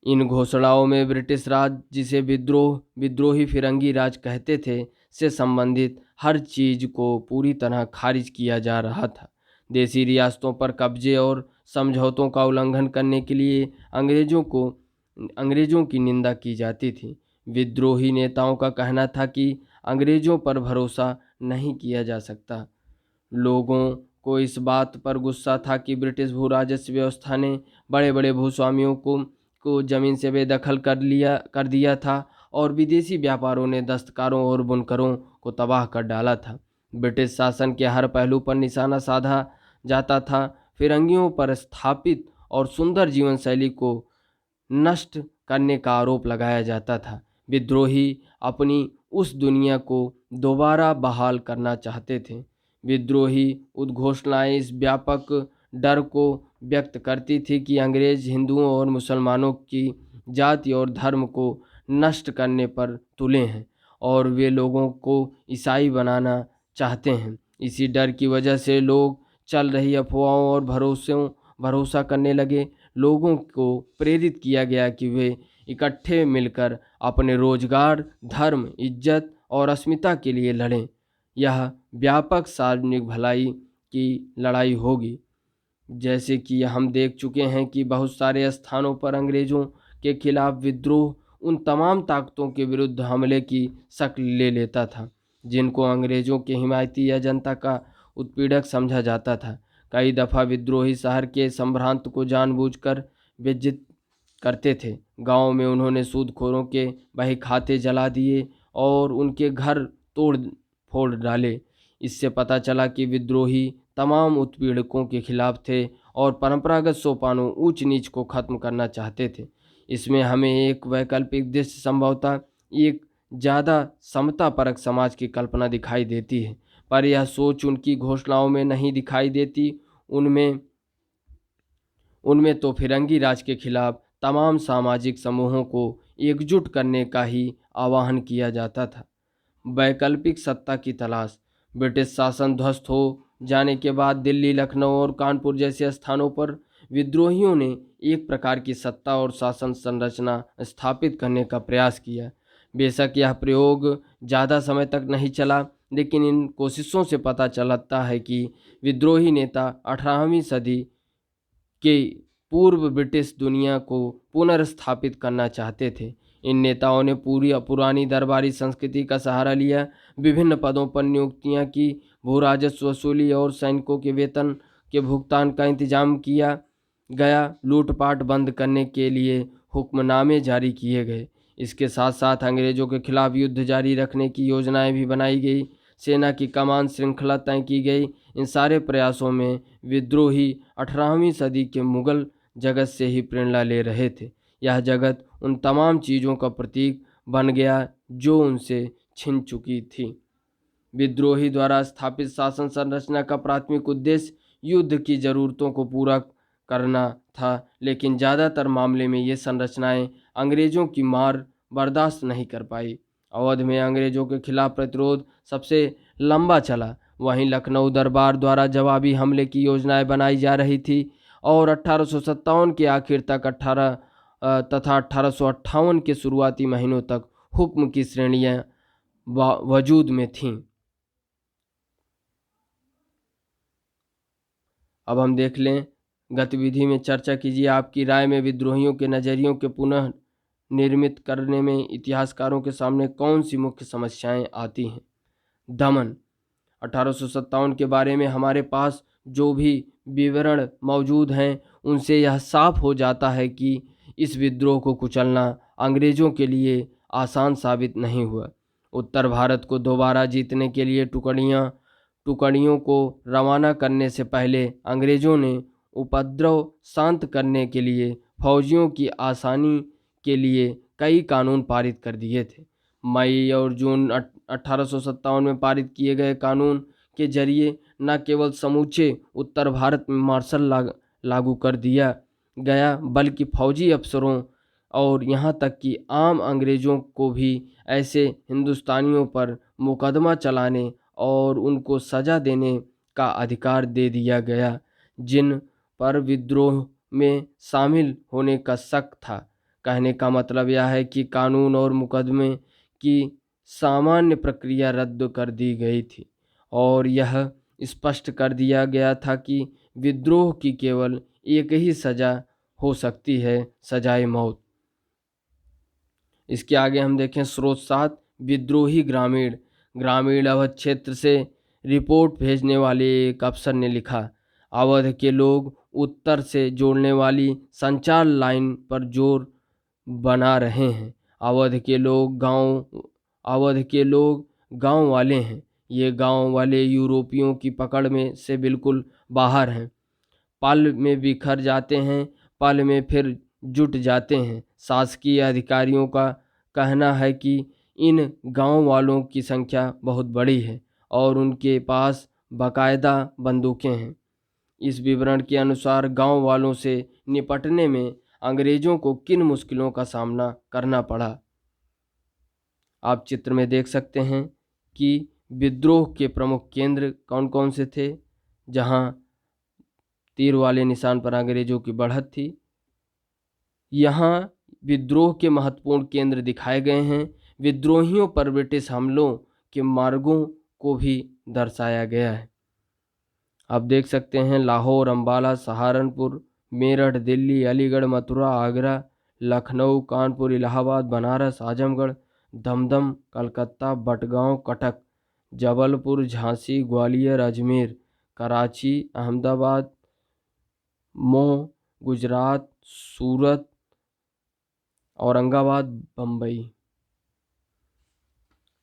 इन घोषणाओं में ब्रिटिश राज, जिसे विद्रोही फिरंगी राज कहते थे, से संबंधित हर चीज को पूरी तरह खारिज किया जा रहा था। देसी रियासतों पर कब्जे और समझौतों का उल्लंघन करने के लिए अंग्रेजों की निंदा की जाती थी। विद्रोही नेताओं का कहना था कि अंग्रेजों पर भरोसा नहीं किया जा सकता। लोगों को इस बात पर गुस्सा था कि ब्रिटिश भू राजस्व व्यवस्था ने बड़े बड़े भूस्वामियों को जमीन से बेदखल कर दिया था और विदेशी व्यापारों ने दस्तकारों और बुनकरों को तबाह कर डाला था। ब्रिटिश शासन के हर पहलू पर निशाना साधा जाता था। फिरंगियों पर स्थापित और सुंदर जीवन शैली को नष्ट करने का आरोप लगाया जाता था। विद्रोही अपनी उस दुनिया को दोबारा बहाल करना चाहते थे। विद्रोही उद्घोषणाएं इस व्यापक डर को व्यक्त करती थी कि अंग्रेज हिंदुओं और मुसलमानों की जाति और धर्म को नष्ट करने पर तुले हैं और वे लोगों को ईसाई बनाना चाहते हैं। इसी डर की वजह से लोग चल रही अफवाहों और भरोसा करने लगे। लोगों को प्रेरित किया गया कि वे इकट्ठे मिलकर अपने रोजगार, धर्म, इज्जत और अस्मिता के लिए लड़ें। यह व्यापक सार्वजनिक भलाई की लड़ाई होगी। जैसे कि हम देख चुके हैं कि बहुत सारे स्थानों पर अंग्रेजों के खिलाफ विद्रोह उन तमाम ताकतों के विरुद्ध हमले की शक्ल ले लेता था जिनको अंग्रेजों के हिमायती या जनता का उत्पीड़क समझा जाता था। कई दफ़ा विद्रोही शहर के संभ्रांत को जानबूझकर बेइज्जत करते थे। गांव में उन्होंने सूदखोरों के बही खाते जला दिए और उनके घर तोड़ फोड़ डाले। इससे पता चला कि विद्रोही तमाम उत्पीड़कों के खिलाफ थे और परंपरागत सोपानों, ऊंच नीच को खत्म करना चाहते थे। इसमें हमें एक वैकल्पिक दृश्य, संभवतः एक ज़्यादा समतापरक समाज की कल्पना दिखाई देती है, पर यह सोच उनकी घोषणाओं में नहीं दिखाई देती। उनमें तो फिरंगी राज के खिलाफ तमाम सामाजिक समूहों को एकजुट करने का ही आह्वान किया जाता था। वैकल्पिक सत्ता की तलाश। ब्रिटिश शासन ध्वस्त हो जाने के बाद दिल्ली, लखनऊ और कानपुर जैसे स्थानों पर विद्रोहियों ने एक प्रकार की सत्ता और शासन संरचना स्थापित करने का प्रयास किया। बेशक यह प्रयोग ज़्यादा समय तक नहीं चला, लेकिन इन कोशिशों से पता चलता है कि विद्रोही नेता 18वीं सदी के पूर्व ब्रिटिश दुनिया को पुनर्स्थापित करना चाहते थे। इन नेताओं ने पुरानी दरबारी संस्कृति का सहारा लिया, विभिन्न पदों पर नियुक्तियां की, भू राजस्व वसूली और सैनिकों के वेतन के भुगतान का इंतजाम किया गया। लूटपाट बंद करने के लिए हुक्मनामे जारी किए गए। इसके साथ साथ अंग्रेजों के खिलाफ युद्ध जारी रखने की योजनाएं भी बनाई गई। सेना की कमान श्रृंखला तय की गई। इन सारे प्रयासों में विद्रोही 18वीं सदी के मुगल जगत से ही प्रेरणा ले रहे थे। यह जगत उन तमाम चीज़ों का प्रतीक बन गया जो उनसे छिन चुकी थी। विद्रोही द्वारा स्थापित शासन संरचना का प्राथमिक उद्देश्य युद्ध की ज़रूरतों को पूरा करना था, लेकिन ज़्यादातर मामले में ये संरचनाएं अंग्रेज़ों की मार बर्दाश्त नहीं कर पाई। अवध में अंग्रेज़ों के खिलाफ प्रतिरोध सबसे लंबा चला। वहीं लखनऊ दरबार द्वारा जवाबी हमले की योजनाएं बनाई जा रही थी और 1857 के आखिर तक तथा 1858 के शुरुआती महीनों तक हुक्म की श्रेणियां वजूद में थीं। अब हम देख लें, गतिविधि में चर्चा कीजिए। आपकी राय में विद्रोहियों के नज़रियों के पुनः निर्मित करने में इतिहासकारों के सामने कौन सी मुख्य समस्याएं आती हैं? दमन। 1857 के बारे में हमारे पास जो भी विवरण मौजूद हैं, उनसे यह साफ हो जाता है कि इस विद्रोह को कुचलना अंग्रेज़ों के लिए आसान साबित नहीं हुआ। उत्तर भारत को दोबारा जीतने के लिए टुकड़ियों को रवाना करने से पहले अंग्रेज़ों ने उपद्रव शांत करने के लिए फौजियों की आसानी के लिए कई कानून पारित कर दिए थे। मई और जून 1857 में पारित किए गए कानून के जरिए न केवल समूचे उत्तर भारत में मार्शल लागू कर दिया गया, बल्कि फौजी अफसरों और यहाँ तक कि आम अंग्रेज़ों को भी ऐसे हिंदुस्तानियों पर मुकदमा चलाने और उनको सज़ा देने का अधिकार दे दिया गया जिन पर विद्रोह में शामिल होने का शक था। कहने का मतलब यह है कि कानून और मुकदमे की सामान्य प्रक्रिया रद्द कर दी गई थी और यह स्पष्ट कर दिया गया था कि विद्रोह की केवल एक ही सज़ा हो सकती है, सजाए मौत। इसके आगे हम देखें स्रोत 7, विद्रोही ग्रामीण अवध क्षेत्र से रिपोर्ट भेजने वाले एक अफसर ने लिखा, अवध के लोग उत्तर से जोड़ने वाली संचार लाइन पर जोर बना रहे हैं। अवध के लोग गांव वाले हैं। ये गांव वाले यूरोपियों की पकड़ में से बिल्कुल बाहर हैं। पल में बिखर जाते हैं, पल में फिर जुट जाते हैं। शासकीय अधिकारियों का कहना है कि इन गांव वालों की संख्या बहुत बड़ी है और उनके पास बाकायदा बंदूकें हैं। इस विवरण के अनुसार गांव वालों से निपटने में अंग्रेज़ों को किन मुश्किलों का सामना करना पड़ा। आप चित्र में देख सकते हैं कि विद्रोह के प्रमुख केंद्र कौन कौन से थे। जहां तीर वाले निशान पर अंग्रेज़ों की बढ़त थी, यहाँ विद्रोह के महत्वपूर्ण केंद्र दिखाए गए हैं। विद्रोहियों पर ब्रिटिश हमलों के मार्गों को भी दर्शाया गया है। आप देख सकते हैं लाहौर, अंबाला, सहारनपुर, मेरठ, दिल्ली, अलीगढ़, मथुरा, आगरा, लखनऊ, कानपुर, इलाहाबाद, बनारस, आजमगढ़, दमदम, कलकत्ता, बटगांव, कटक, जबलपुर, झांसी, ग्वालियर, अजमेर, कराची, अहमदाबाद, मऊ, गुजरात, सूरत, औरंगाबाद, बम्बई।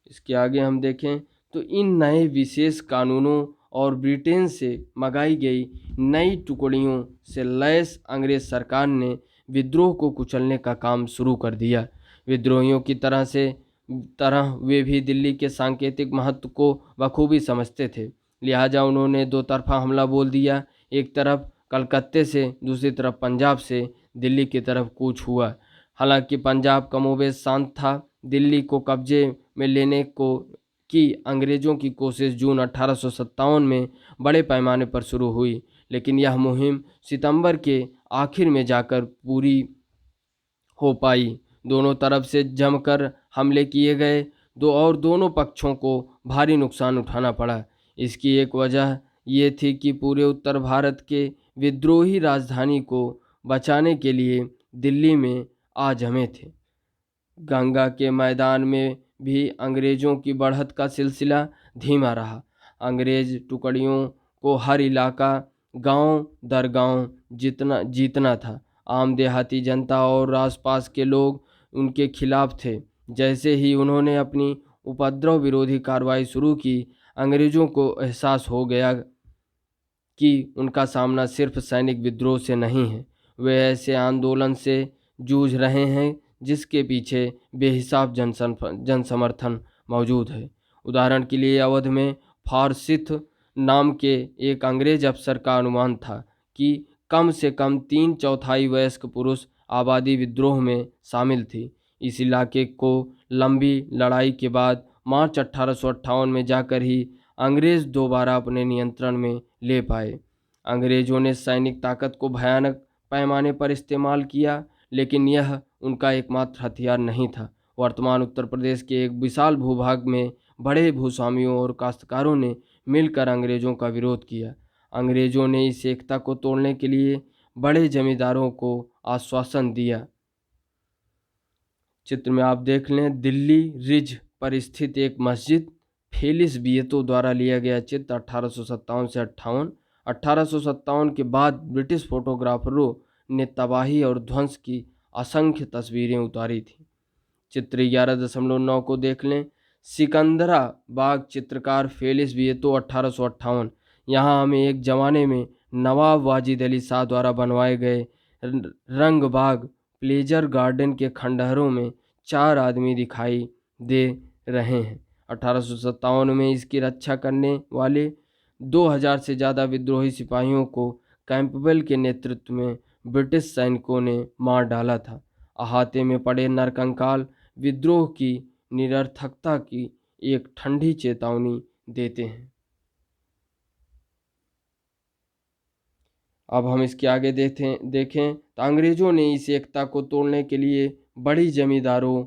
इसके आगे हम देखें तो इन नए विशेष कानूनों और ब्रिटेन से मंगाई गई नई टुकड़ियों से लैस अंग्रेज सरकार ने विद्रोह को कुचलने का काम शुरू कर दिया। विद्रोहियों की तरह वे भी दिल्ली के सांकेतिक महत्व को बखूबी समझते थे, लिहाजा उन्होंने दो तरफा हमला बोल दिया। एक तरफ कलकत्ते से, दूसरी तरफ पंजाब से दिल्ली की तरफ कूच हुआ। हालांकि पंजाब कमोबेश शांत था। दिल्ली को कब्जे में लेने की अंग्रेज़ों की कोशिश जून 1857 में बड़े पैमाने पर शुरू हुई, लेकिन यह मुहिम सितंबर के आखिर में जाकर पूरी हो पाई। दोनों तरफ से जमकर हमले किए गए दोनों पक्षों को भारी नुकसान उठाना पड़ा। इसकी एक वजह ये थी कि पूरे उत्तर भारत के विद्रोही राजधानी को बचाने के लिए दिल्ली में आ जमे थे। गंगा के मैदान में भी अंग्रेज़ों की बढ़त का सिलसिला धीमा रहा। अंग्रेज़ टुकड़ियों को हर इलाका गांव दर गांव जीतना था। आम देहाती जनता और आसपास के लोग उनके खिलाफ थे। जैसे ही उन्होंने अपनी उपद्रव विरोधी कार्रवाई शुरू की, अंग्रेज़ों को एहसास हो गया कि उनका सामना सिर्फ सैनिक विद्रोह से नहीं है, वे ऐसे आंदोलन से जूझ रहे हैं जिसके पीछे बेहिसाब जनसमर्थन मौजूद है। उदाहरण के लिए अवध में फारसित नाम के एक अंग्रेज अफसर का अनुमान था कि कम से कम 3/4 वयस्क पुरुष आबादी विद्रोह में शामिल थी। इस इलाके को लंबी लड़ाई के बाद मार्च 1858 में जाकर ही अंग्रेज दोबारा अपने नियंत्रण में ले पाए। अंग्रेजों ने सैनिक ताकत को भयानक पैमाने पर इस्तेमाल किया, लेकिन यह उनका एकमात्र हथियार नहीं था। वर्तमान उत्तर प्रदेश के एक विशाल भूभाग में बड़े भूस्वामियों और काश्तकारों ने मिलकर अंग्रेजों का विरोध किया। अंग्रेजों ने इस एकता को तोड़ने के लिए बड़े जमींदारों को आश्वासन दिया। चित्र में आप देख लें, दिल्ली रिज पर स्थित एक मस्जिद, फेलिस बिएतो द्वारा लिया गया चित्र 1857 से 58। 1857 के बाद ब्रिटिश फोटोग्राफरों ने तबाही और ध्वंस की असंख्य तस्वीरें उतारी थी। चित्र 11.9 को देख लें, सिकंदरा बाग, चित्रकार फेलिस बिएतो 1858। यहाँ हमें एक ज़माने में नवाब वाजिद अली शाह द्वारा बनवाए गए रंग बाग प्लेजर गार्डन के खंडहरों में 4 आदमी दिखाई दे रहे हैं। 1857 में इसकी रक्षा करने वाले 2000 से ज़्यादा विद्रोही सिपाहियों को कैंपबेल के नेतृत्व में ब्रिटिश सैनिकों ने मार डाला था। अहाते में पड़े नरकंकाल विद्रोह की निरर्थकता की एक ठंडी चेतावनी देते हैं। अब हम इसके आगे देखें तो अंग्रेजों ने इस एकता को तोड़ने के लिए बड़ी जमींदारों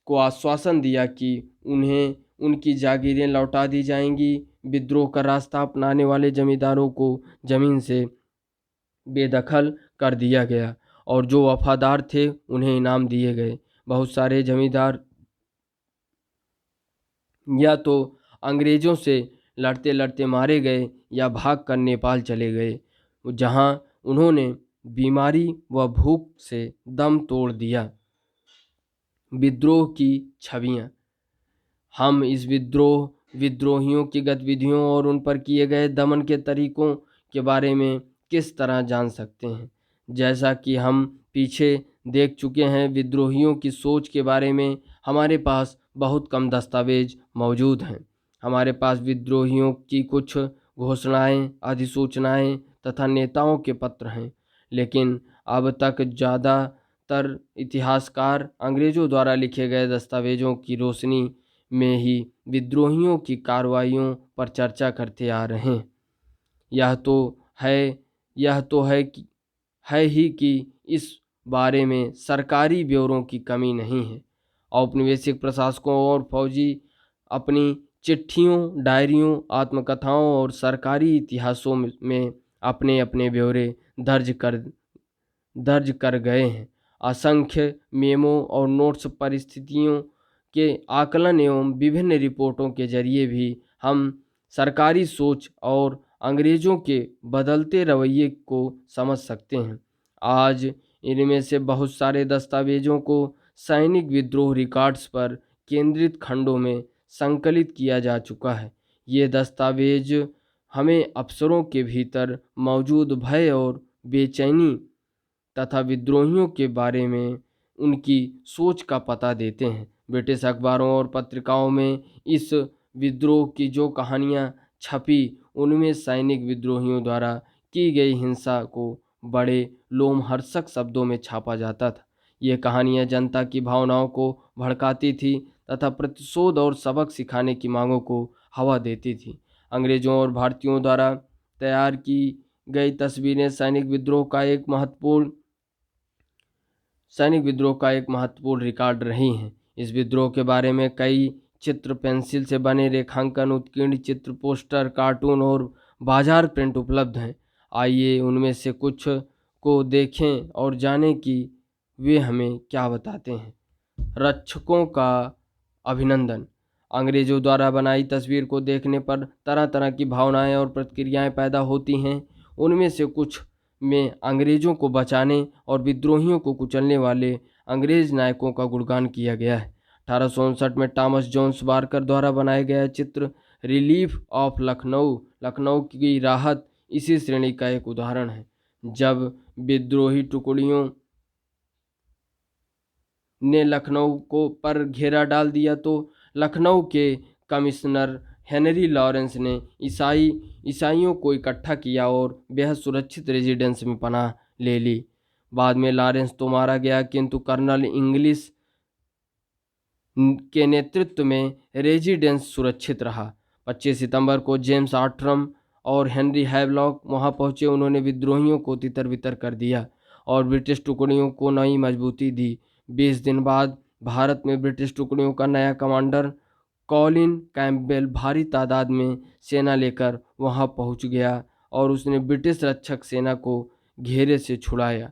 को आश्वासन दिया कि उन्हें उनकी जागीरें लौटा दी जाएंगी। विद्रोह का रास्ता अपनाने वाले जमींदारों को जमीन से बेदखल कर दिया गया और जो वफादार थे उन्हें इनाम दिए गए। बहुत सारे जमींदार या तो अंग्रेजों से लड़ते लड़ते मारे गए या भाग कर नेपाल चले गए, जहां उन्होंने बीमारी व भूख से दम तोड़ दिया। विद्रोह की छवियां। हम इस विद्रोहियों की गतिविधियों और उन पर किए गए दमन के तरीकों के बारे में किस तरह जान सकते हैं। जैसा कि हम पीछे देख चुके हैं, विद्रोहियों की सोच के बारे में हमारे पास बहुत कम दस्तावेज मौजूद हैं। हमारे पास विद्रोहियों की कुछ घोषणाएं, अधिसूचनाएं तथा नेताओं के पत्र हैं, लेकिन अब तक ज़्यादातर इतिहासकार अंग्रेज़ों द्वारा लिखे गए दस्तावेजों की रोशनी में ही विद्रोहियों की कार्रवाइयों पर चर्चा करते आ रहे हैं। यह तो है ही कि इस बारे में सरकारी ब्यौरों की कमी नहीं है। औपनिवेशिक प्रशासकों और फौजी अपनी चिट्ठियों, डायरियों, आत्मकथाओं और सरकारी इतिहासों में अपने अपने ब्यौरे दर्ज कर गए हैं। असंख्य मेमो और नोट्स, परिस्थितियों के आकलन एवं विभिन्न रिपोर्टों के जरिए भी हम सरकारी सोच और अंग्रेज़ों के बदलते रवैये को समझ सकते हैं। आज इनमें से बहुत सारे दस्तावेजों को सैनिक विद्रोह रिकॉर्ड्स पर केंद्रित खंडों में संकलित किया जा चुका है। ये दस्तावेज हमें अफसरों के भीतर मौजूद भय और बेचैनी तथा विद्रोहियों के बारे में उनकी सोच का पता देते हैं। ब्रिटिश अखबारों और पत्रिकाओं में इस विद्रोह की जो कहानियाँ छपी, उनमें सैनिक विद्रोहियों द्वारा की गई हिंसा को बड़े लोमहर्षक शब्दों में छापा जाता था। ये कहानियाँ जनता की भावनाओं को भड़काती थी तथा प्रतिशोध और सबक सिखाने की मांगों को हवा देती थी। अंग्रेजों और भारतीयों द्वारा तैयार की गई तस्वीरें सैनिक विद्रोह का एक महत्वपूर्ण रिकॉर्ड रही हैं। इस विद्रोह के बारे में कई चित्र, पेंसिल से बने रेखांकन, उत्कीर्ण चित्र, पोस्टर, कार्टून और बाजार प्रिंट उपलब्ध हैं। आइए उनमें से कुछ को देखें और जानें कि वे हमें क्या बताते हैं। रक्षकों का अभिनंदन। अंग्रेजों द्वारा बनाई तस्वीर को देखने पर तरह तरह की भावनाएं और प्रतिक्रियाएं पैदा होती हैं। उनमें से कुछ में अंग्रेजों को बचाने और विद्रोहियों को कुचलने वाले अंग्रेज नायकों का गुणगान किया गया है। 1859 में टॉमस जोन्स बार्कर द्वारा बनाया गया चित्र रिलीफ ऑफ लखनऊ की राहत इसी श्रेणी का एक उदाहरण है। जब विद्रोही टुकड़ियों ने लखनऊ को पर घेरा डाल दिया तो लखनऊ के कमिश्नर हेनरी लॉरेंस ने ईसाइयों को इकट्ठा किया और बेहद सुरक्षित रेजिडेंस में पनाह ले ली। बाद में लॉरेंस तो मारा गया, किंतु कर्नल इंग्लिश के नेतृत्व में रेजिडेंस सुरक्षित रहा। 25 सितंबर को जेम्स आर्ट्रम और हेनरी हैवलॉक वहां पहुंचे। उन्होंने विद्रोहियों को तितर-बितर कर दिया और ब्रिटिश टुकड़ियों को नई मजबूती दी। 20 दिन बाद भारत में ब्रिटिश टुकड़ियों का नया कमांडर कॉलिन कैंपबेल भारी तादाद में सेना लेकर वहां पहुंच गया और उसने ब्रिटिश रक्षक सेना को घेरे से छुड़ाया।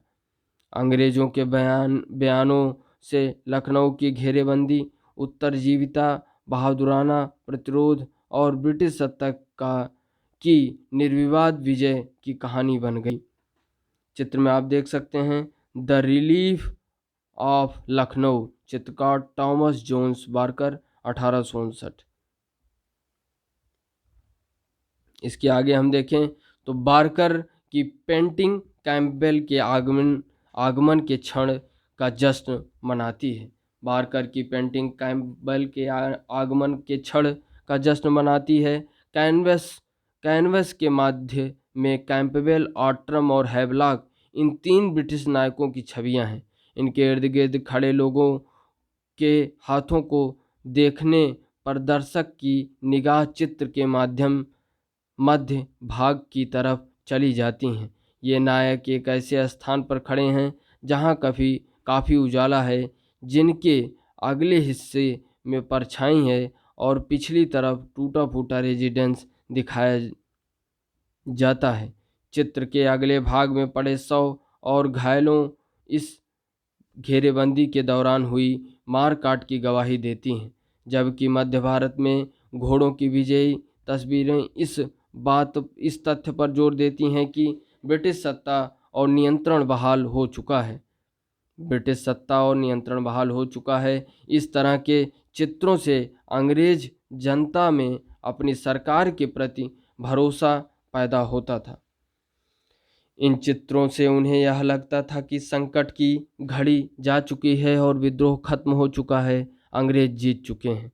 अंग्रेजों के बयानों से लखनऊ की घेरेबंदी, उत्तरजीविता, बहादुराना प्रतिरोध और ब्रिटिश सत्ता की निर्विवाद विजय की कहानी बन गई। चित्र में आप देख सकते हैं द रिलीफ ऑफ लखनऊ, चित्रकार थॉमस जोन्स बार्कर, 1859। इसके आगे हम देखें तो बार्कर की पेंटिंग कैंपबेल के आगमन के क्षण का जश्न मनाती है। बार्कर की पेंटिंग कैंपबेल के आगमन के क्षण का जश्न मनाती है। कैनवस के माध्य में कैंपबेल, आर्ट्रम और हैवलॉक, इन 3 ब्रिटिश नायकों की छवियां हैं। इनके इर्द गिर्द खड़े लोगों के हाथों को देखने पर दर्शक की निगाह चित्र के मध्य भाग की तरफ चली जाती हैं। ये नायक एक ऐसे स्थान पर खड़े हैं जहां काफ़ी उजाला है, जिनके अगले हिस्से में परछाई है और पिछली तरफ टूटा फूटा रेजिडेंस दिखाया जाता है। चित्र के अगले भाग में पड़े 100 और घायलों इस घेरेबंदी के दौरान हुई मारकाट की गवाही देती हैं, जबकि मध्य भारत में घोड़ों की विजयी तस्वीरें इस तथ्य पर जोर देती हैं कि ब्रिटिश सत्ता और नियंत्रण बहाल हो चुका है। इस तरह के चित्रों से अंग्रेज जनता में अपनी सरकार के प्रति भरोसा पैदा होता था। इन चित्रों से उन्हें यह लगता था कि संकट की घड़ी जा चुकी है और विद्रोह खत्म हो चुका है, अंग्रेज जीत चुके हैं।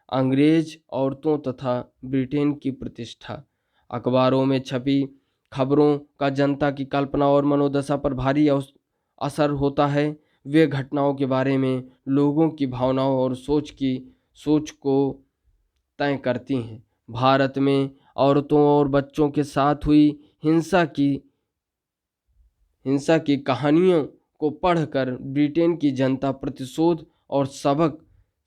अंग्रेज औरतों तथा ब्रिटेन की प्रतिष्ठा। अखबारों में छपी खबरों का जनता की कल्पना और मनोदशा पर भारी असर होता है। वे घटनाओं के बारे में लोगों की भावनाओं और सोच को तय करती हैं। भारत में औरतों और बच्चों के साथ हुई हिंसा की कहानियों को पढ़कर ब्रिटेन की जनता प्रतिशोध और सबक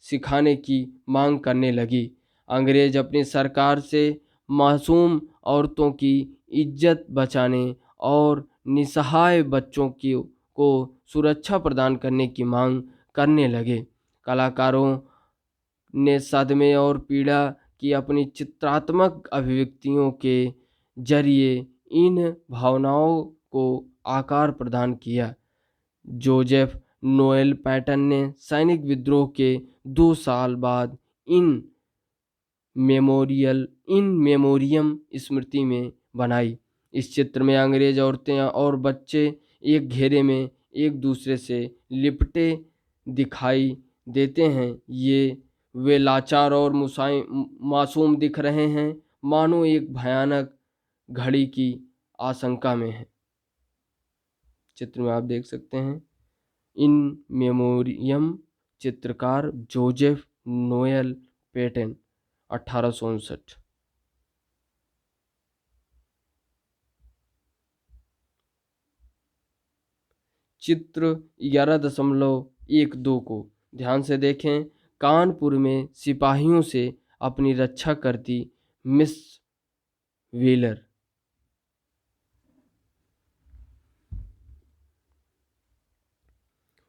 सिखाने की मांग करने लगी। अंग्रेज अपनी सरकार से मासूम औरतों की इज्जत बचाने और निसहाय बच्चों को सुरक्षा प्रदान करने की मांग करने लगे। कलाकारों ने सदमे और पीड़ा की अपनी चित्रात्मक अभिव्यक्तियों के जरिए इन भावनाओं को आकार प्रदान किया। जोसेफ नोएल पैटन ने सैनिक विद्रोह के 2 साल बाद इन मेमोरियम स्मृति में बनाई। इस चित्र में अंग्रेज औरतें और बच्चे एक घेरे में एक दूसरे से लिपटे दिखाई देते हैं। वे लाचार और मासूम दिख रहे हैं, मानो एक भयानक घड़ी की आशंका में है। चित्र में आप देख सकते हैं इन मेमोरियम, चित्रकार जोसेफ नोएल पैटन, 1859। चित्र 11.12 को ध्यान से देखें। कानपुर में सिपाहियों से अपनी रक्षा करती मिस व्हीलर।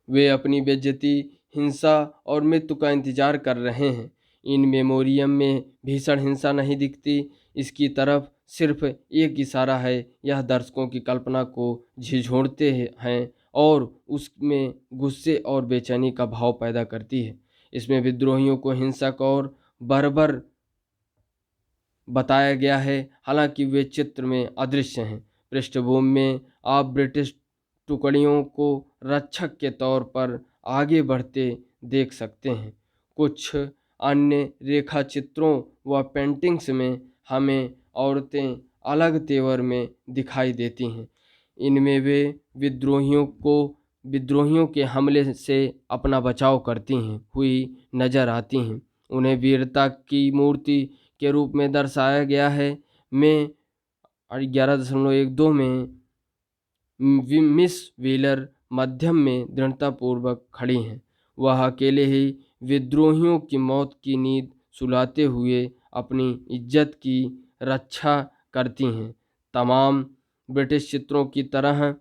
वे अपनी बेइज्जती, हिंसा और मृत्यु का इंतजार कर रहे हैं। इन मेमोरियम में भीषण हिंसा नहीं दिखती, इसकी तरफ सिर्फ एक इशारा है। यह दर्शकों की कल्पना को झिझोड़ते हैं और उसमें गुस्से और बेचैनी का भाव पैदा करती है। इसमें विद्रोहियों को हिंसक और बर्बर बताया गया है, हालांकि वे चित्र में अदृश्य हैं। पृष्ठभूमि में आप ब्रिटिश टुकड़ियों को रक्षक के तौर पर आगे बढ़ते देख सकते हैं। कुछ अन्य रेखा चित्रों व पेंटिंग्स में हमें औरतें अलग तेवर में दिखाई देती हैं। इनमें वे विद्रोहियों के हमले से अपना बचाव करती हैं हुई नजर आती हैं। उन्हें वीरता की मूर्ति के रूप में दर्शाया गया है। में 11.12 में मिस व्हीलर मध्यम में दृढ़तापूर्वक खड़ी हैं। वह अकेले ही विद्रोहियों की मौत की नींद सुलाते हुए अपनी इज्जत की रक्षा करती हैं। तमाम ब्रिटिश चित्रों की तरह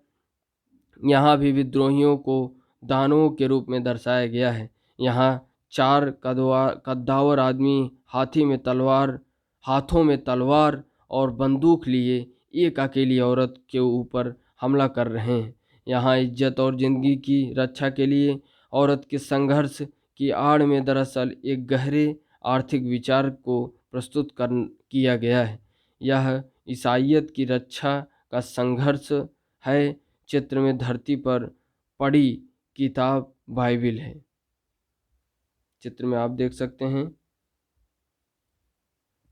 यहाँ भी विद्रोहियों को दानवों के रूप में दर्शाया गया है। यहाँ 4 कद्दावर आदमी हाथों में तलवार और बंदूक लिए एक अकेली औरत के ऊपर हमला कर रहे हैं। यहाँ इज्जत और जिंदगी की रक्षा के लिए औरत के संघर्ष की आड़ में दरअसल एक गहरे आर्थिक विचार को प्रस्तुत किया गया है। यह ईसाइयत की रक्षा का संघर्ष है। चित्र में धरती पर पड़ी किताब बाइबिल है। चित्र में आप देख सकते हैं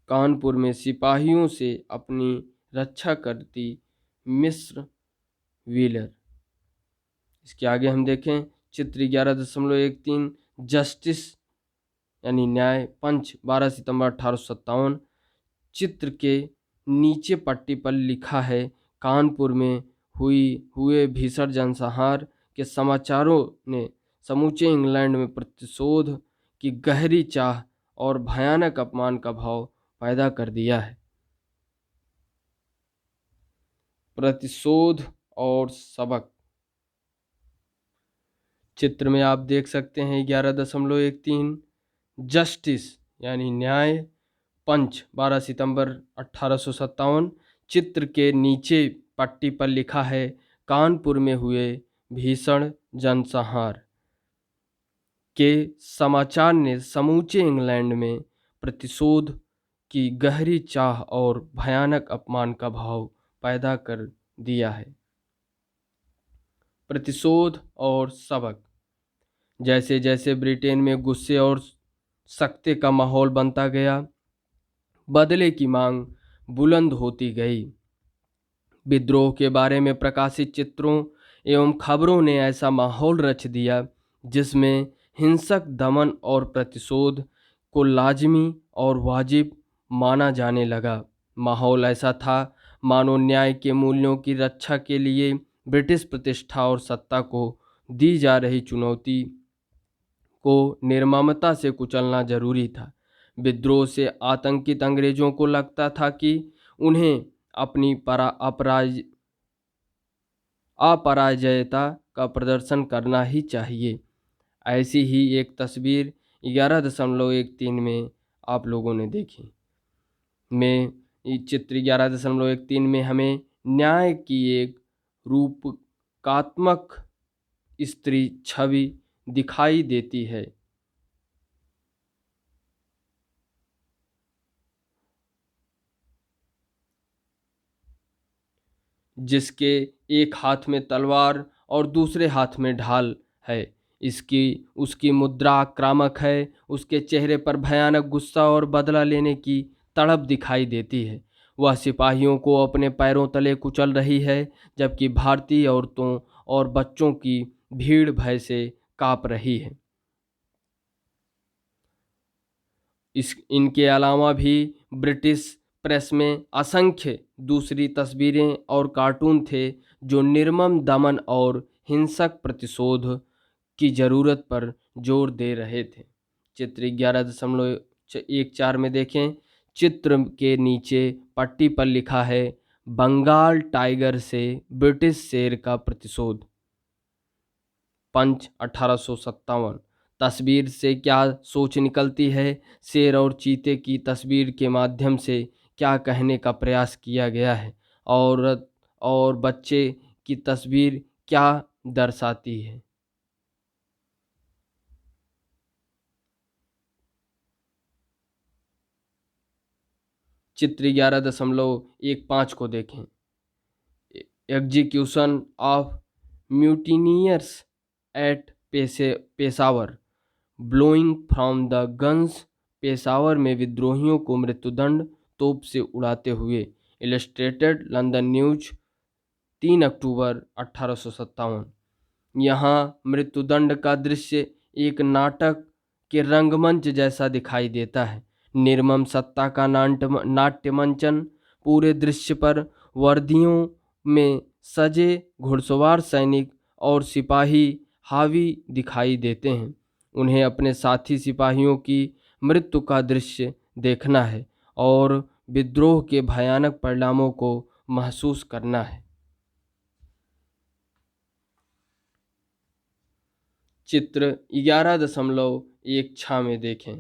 कानपुर में सिपाहियों से अपनी रक्षा करती मिस्र व्हीलर। इसके आगे हम देखें चित्र 11.13 जस्टिस यानी न्याय पंच 12 सितंबर 1857। चित्र के नीचे पट्टी पर लिखा है कानपुर में हुए भीषण जनसंहार के समाचारों ने समूचे इंग्लैंड में प्रतिशोध की गहरी चाह और भयानक अपमान का भाव पैदा कर दिया है। प्रतिशोध और सबक। चित्र में आप देख सकते हैं 11.13 जस्टिस यानी न्याय पंच 12 सितंबर 1857। चित्र के नीचे पट्टी पर लिखा है कानपुर में हुए भीषण जनसंहार के समाचार ने समूचे इंग्लैंड में प्रतिशोध की गहरी चाह और भयानक अपमान का भाव पैदा कर दिया है। प्रतिशोध और सबक। जैसे जैसे ब्रिटेन में गुस्से और सख्ते का माहौल बनता गया, बदले की मांग बुलंद होती गई। विद्रोह के बारे में प्रकाशित चित्रों एवं खबरों ने ऐसा माहौल रच दिया जिसमें हिंसक दमन और प्रतिशोध को लाजिमी और वाजिब माना जाने लगा। माहौल ऐसा था मानो न्याय के मूल्यों की रक्षा के लिए ब्रिटिश प्रतिष्ठा और सत्ता को दी जा रही चुनौती को निर्ममता से कुचलना जरूरी था। विद्रोह से आतंकित अंग्रेजों को लगता था कि उन्हें अपनी अपराजयता का प्रदर्शन करना ही चाहिए। ऐसी ही एक तस्वीर 11.13 में आप लोगों ने देखी। चित्र 11.13 में हमें न्याय की एक रूपकात्मक स्त्री छवि दिखाई देती है। जिसके एक हाथ में तलवार और दूसरे हाथ में ढाल है। उसकी मुद्रा आक्रामक है। उसके चेहरे पर भयानक गुस्सा और बदला लेने की तड़प दिखाई देती है। वह सिपाहियों को अपने पैरों तले कुचल रही है, जबकि भारतीय औरतों और बच्चों की भीड़ भय से कांप रही है। इनके अलावा भी ब्रिटिश प्रेस में असंख्य दूसरी तस्वीरें और कार्टून थे जो निर्मम दमन और हिंसक प्रतिशोध की जरूरत पर जोर दे रहे थे। चित्र 11.14 में देखें। चित्र के नीचे पट्टी पर लिखा है बंगाल टाइगर से ब्रिटिश शेर का प्रतिशोध पंच 1857। तस्वीर से क्या सोच निकलती है? शेर और चीते की तस्वीर के माध्यम से क्या कहने का प्रयास किया गया है? औरत और बच्चे की तस्वीर क्या दर्शाती है? चित्र 11.15 को देखें। Execution of mutineers at Peshawar, blowing from the guns Peshawar में विद्रोहियों को मृत्युदंड तोप से उड़ाते हुए। Illustrated London news 3 October 1857। यहाँ मृत्युदंड का दृश्य एक नाटक के रंगमंच जैसा दिखाई देता है। निर्मम सत्ता का नाट्य मंचन। पूरे दृश्य पर वर्दियों में सजे घुड़सवार सैनिक और सिपाही हावी दिखाई देते हैं। उन्हें अपने साथी सिपाहियों की मृत्यु का दृश्य देखना है और विद्रोह के भयानक परिणामों को महसूस करना है। चित्र 11.16 में देखें।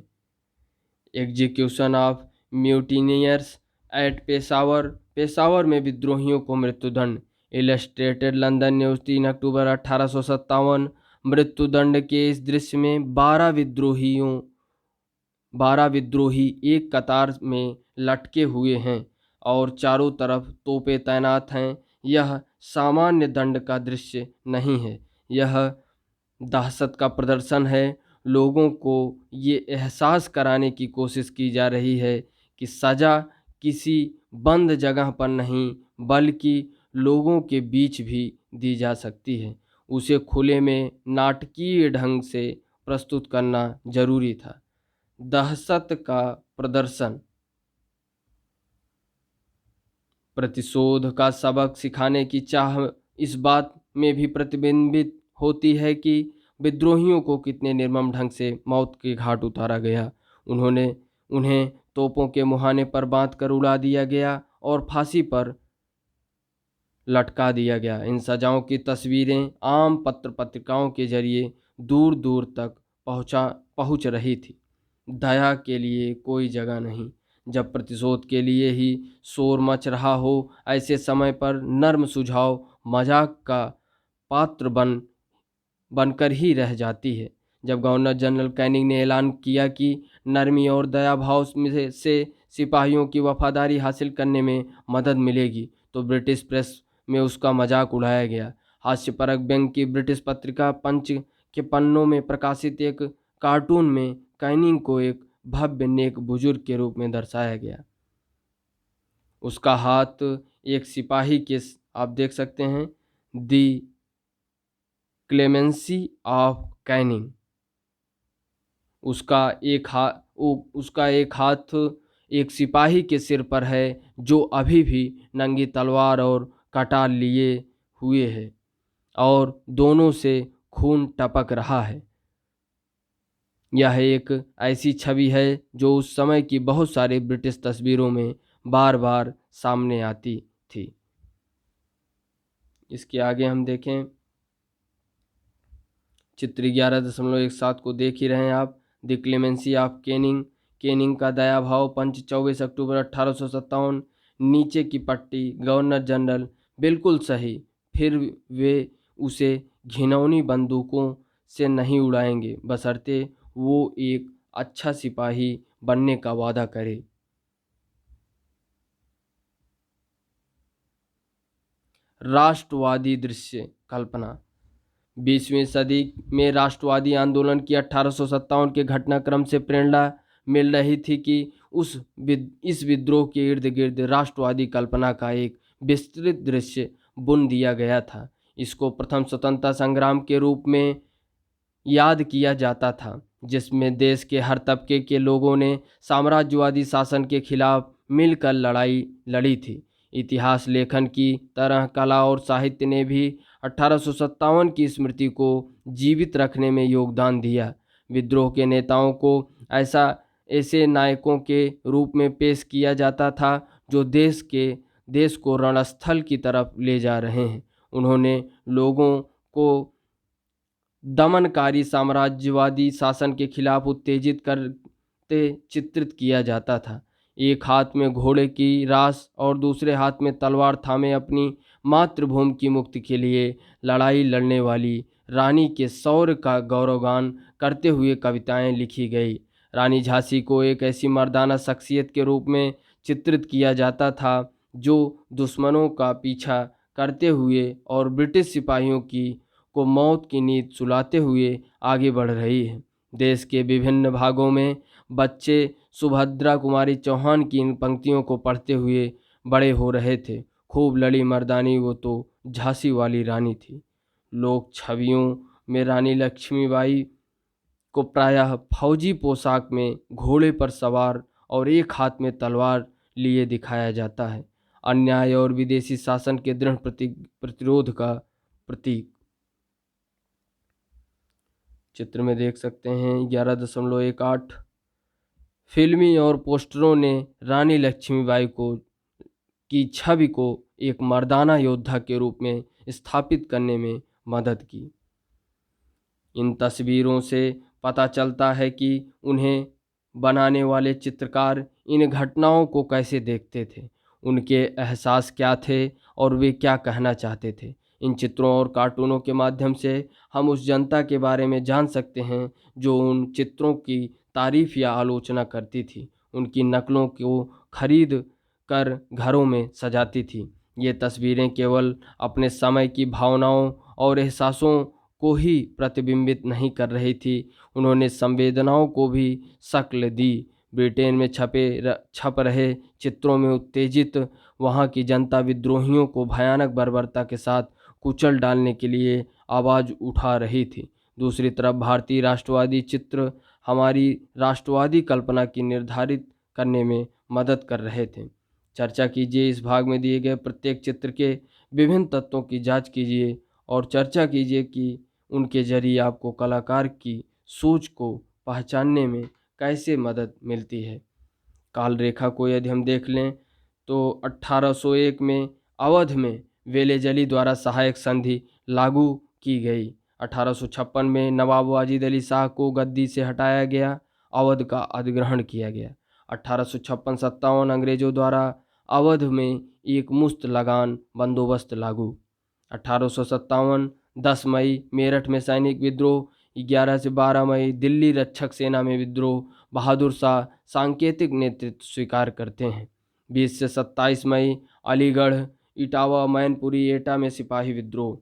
Execution of mutineers at Peshawar. Peshawar में विद्रोहियों को मृत्युदंड। Illustrated London news 3 October 1857। मृत्युदंड के इस दृश्य में 12 विद्रोही एक कतार में लटके हुए हैं और चारों तरफ तोपें तैनात हैं। यह सामान्य दंड का दृश्य नहीं है, यह दहशत का प्रदर्शन है। लोगों को ये एहसास कराने की कोशिश की जा रही है कि सज़ा किसी बंद जगह पर नहीं बल्कि लोगों के बीच भी दी जा सकती है। उसे खुले में नाटकीय ढंग से प्रस्तुत करना जरूरी था। दहशत का प्रदर्शन प्रतिशोध का सबक सिखाने की चाह इस बात में भी प्रतिबिंबित होती है कि विद्रोहियों को कितने निर्मम ढंग से मौत के घाट उतारा गया। उन्हें तोपों के मुहाने पर बांधकर उड़ा दिया गया और फांसी पर लटका दिया गया। इन सजाओं की तस्वीरें आम पत्र पत्रिकाओं के जरिए दूर दूर तक पहुंच रही थी। दया के लिए कोई जगह नहीं। जब प्रतिशोध के लिए ही शोर मच रहा हो, ऐसे समय पर नर्म सुझाव मजाक का पात्र बनकर ही रह जाती है। जब गवर्नर जनरल कैनिंग ने ऐलान किया कि नरमी और दया भाव से सिपाहियों की वफादारी हासिल करने में मदद मिलेगी, तो ब्रिटिश प्रेस में उसका मजाक उड़ाया गया। हास्यपरक व्यंग की ब्रिटिश पत्रिका पंच के पन्नों में प्रकाशित एक कार्टून में कैनिंग को एक भव्य नेक बुजुर्ग के रूप में दर्शाया गया। उसका हाथ एक सिपाही के, आप देख सकते हैं, दी क्लेमेंसी ऑफ कैनिंग। उसका एक हाथ एक सिपाही के सिर पर है जो अभी भी नंगी तलवार और कटार लिए हुए है और दोनों से खून टपक रहा है। यह एक ऐसी छवि है जो उस समय की बहुत सारी ब्रिटिश तस्वीरों में बार बार सामने आती थी। इसके आगे हम देखें, चित्र 11.17 को देख ही रहे हैं आप। द क्लेमेंसी ऑफ कैनिंग का दया भाव पंच 24 अक्टूबर 1857। नीचे की पट्टी गवर्नर जनरल, बिल्कुल सही, फिर वे उसे घिनौनी बंदूकों से नहीं उड़ाएंगे बशर्ते वो एक अच्छा सिपाही बनने का वादा करे। राष्ट्रवादी दृश्य कल्पना। 20वीं सदी में राष्ट्रवादी आंदोलन की 1857 के घटनाक्रम से प्रेरणा मिल रही थी कि इस विद्रोह के इर्द गिर्द राष्ट्रवादी कल्पना का एक विस्तृत दृश्य बुन दिया गया था। इसको प्रथम स्वतंत्रता संग्राम के रूप में याद किया जाता था, जिसमें देश के हर तबके के लोगों ने साम्राज्यवादी शासन के खिलाफ मिलकर लड़ाई लड़ी थी। इतिहास लेखन की तरह कला और साहित्य ने भी 1857 की स्मृति को जीवित रखने में योगदान दिया। विद्रोह के नेताओं को ऐसे नायकों के रूप में पेश किया जाता था जो देश को रणस्थल की तरफ ले जा रहे हैं। उन्होंने लोगों को दमनकारी साम्राज्यवादी शासन के खिलाफ उत्तेजित करते चित्रित किया जाता था। एक हाथ में घोड़े की रास और दूसरे हाथ में तलवार थामे अपनी मातृभूमि की मुक्ति के लिए लड़ाई लड़ने वाली रानी के शौर्य का गौरवगान करते हुए कविताएं लिखी गई। रानी झांसी को एक ऐसी मर्दाना शख्सियत के रूप में चित्रित किया जाता था जो दुश्मनों का पीछा करते हुए और ब्रिटिश सिपाहियों को मौत की नींद सुलाते हुए आगे बढ़ रही है। देश के विभिन्न भागों में बच्चे सुभद्रा कुमारी चौहान की इन पंक्तियों को पढ़ते हुए बड़े हो रहे थे। खूब लड़ी मर्दानी वो तो झांसी वाली रानी थी। लोक छवियों में रानी लक्ष्मीबाई को प्रायः फौजी पोशाक में घोड़े पर सवार और एक हाथ में तलवार लिए दिखाया जाता है, अन्याय और विदेशी शासन के दृढ़ प्रतिरोध का प्रतीक। चित्र में देख सकते हैं 11.18। फिल्मी और पोस्टरों ने रानी लक्ष्मीबाई को की छवि को एक मर्दाना योद्धा के रूप में स्थापित करने में मदद की। इन तस्वीरों से पता चलता है कि उन्हें बनाने वाले चित्रकार इन घटनाओं को कैसे देखते थे, उनके एहसास क्या थे और वे क्या कहना चाहते थे। इन चित्रों और कार्टूनों के माध्यम से हम उस जनता के बारे में जान सकते हैं जो उन चित्रों की तारीफ या आलोचना करती थी, उनकी नकलों को खरीद कर घरों में सजाती थी। ये तस्वीरें केवल अपने समय की भावनाओं और एहसासों को ही प्रतिबिंबित नहीं कर रही थी, उन्होंने संवेदनाओं को भी शक्ल दी। ब्रिटेन में छप रहे चित्रों में उत्तेजित वहाँ की जनता विद्रोहियों को भयानक बर्बरता के साथ कुचल डालने के लिए आवाज़ उठा रही थी। दूसरी तरफ भारतीय राष्ट्रवादी चित्र हमारी राष्ट्रवादी कल्पना की निर्धारित करने में मदद कर रहे थे। चर्चा कीजिए। इस भाग में दिए गए प्रत्येक चित्र के विभिन्न तत्वों की जांच कीजिए और चर्चा कीजिए कि उनके जरिए आपको कलाकार की सोच को पहचानने में कैसे मदद मिलती है। काल रेखा को यदि हम देख लें तो 1801 में अवध में वेलेजली द्वारा सहायक संधि लागू की गई। 1856 में नवाब वाजिद अली शाह को गद्दी से हटाया गया, अवध का अधिग्रहण किया गया। 1856-57 अंग्रेजों द्वारा अवध में एक मुश्त लगान बंदोबस्त लागू। 1857 10 मई मेरठ में सैनिक विद्रोह। 11 से 12 मई दिल्ली रक्षक सेना में विद्रोह। बहादुर शाह सांकेतिक नेतृत्व स्वीकार करते हैं। 20 से 27 मई अलीगढ़, इटावा, मैनपुरी, एटा में सिपाही विद्रोह।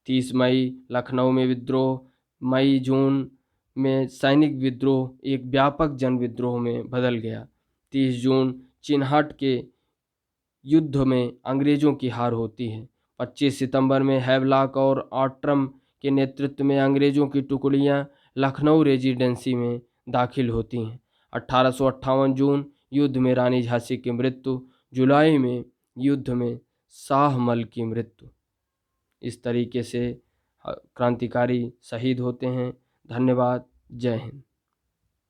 30 मई लखनऊ में विद्रोह। मई जून में सैनिक विद्रोह एक व्यापक जन विद्रोह में बदल गया। 30 जून चिन्हट के युद्ध में अंग्रेजों की हार होती है। 25 सितंबर में हैवलॉक और ऑट्रम के नेतृत्व में अंग्रेजों की टुकड़ियां लखनऊ रेजिडेंसी में दाखिल होती हैं। 1858 जून युद्ध में रानी झांसी की मृत्यु। जुलाई में युद्ध में शाहमल की मृत्यु। इस तरीके से क्रांतिकारी शहीद होते हैं। धन्यवाद। जय हिंद।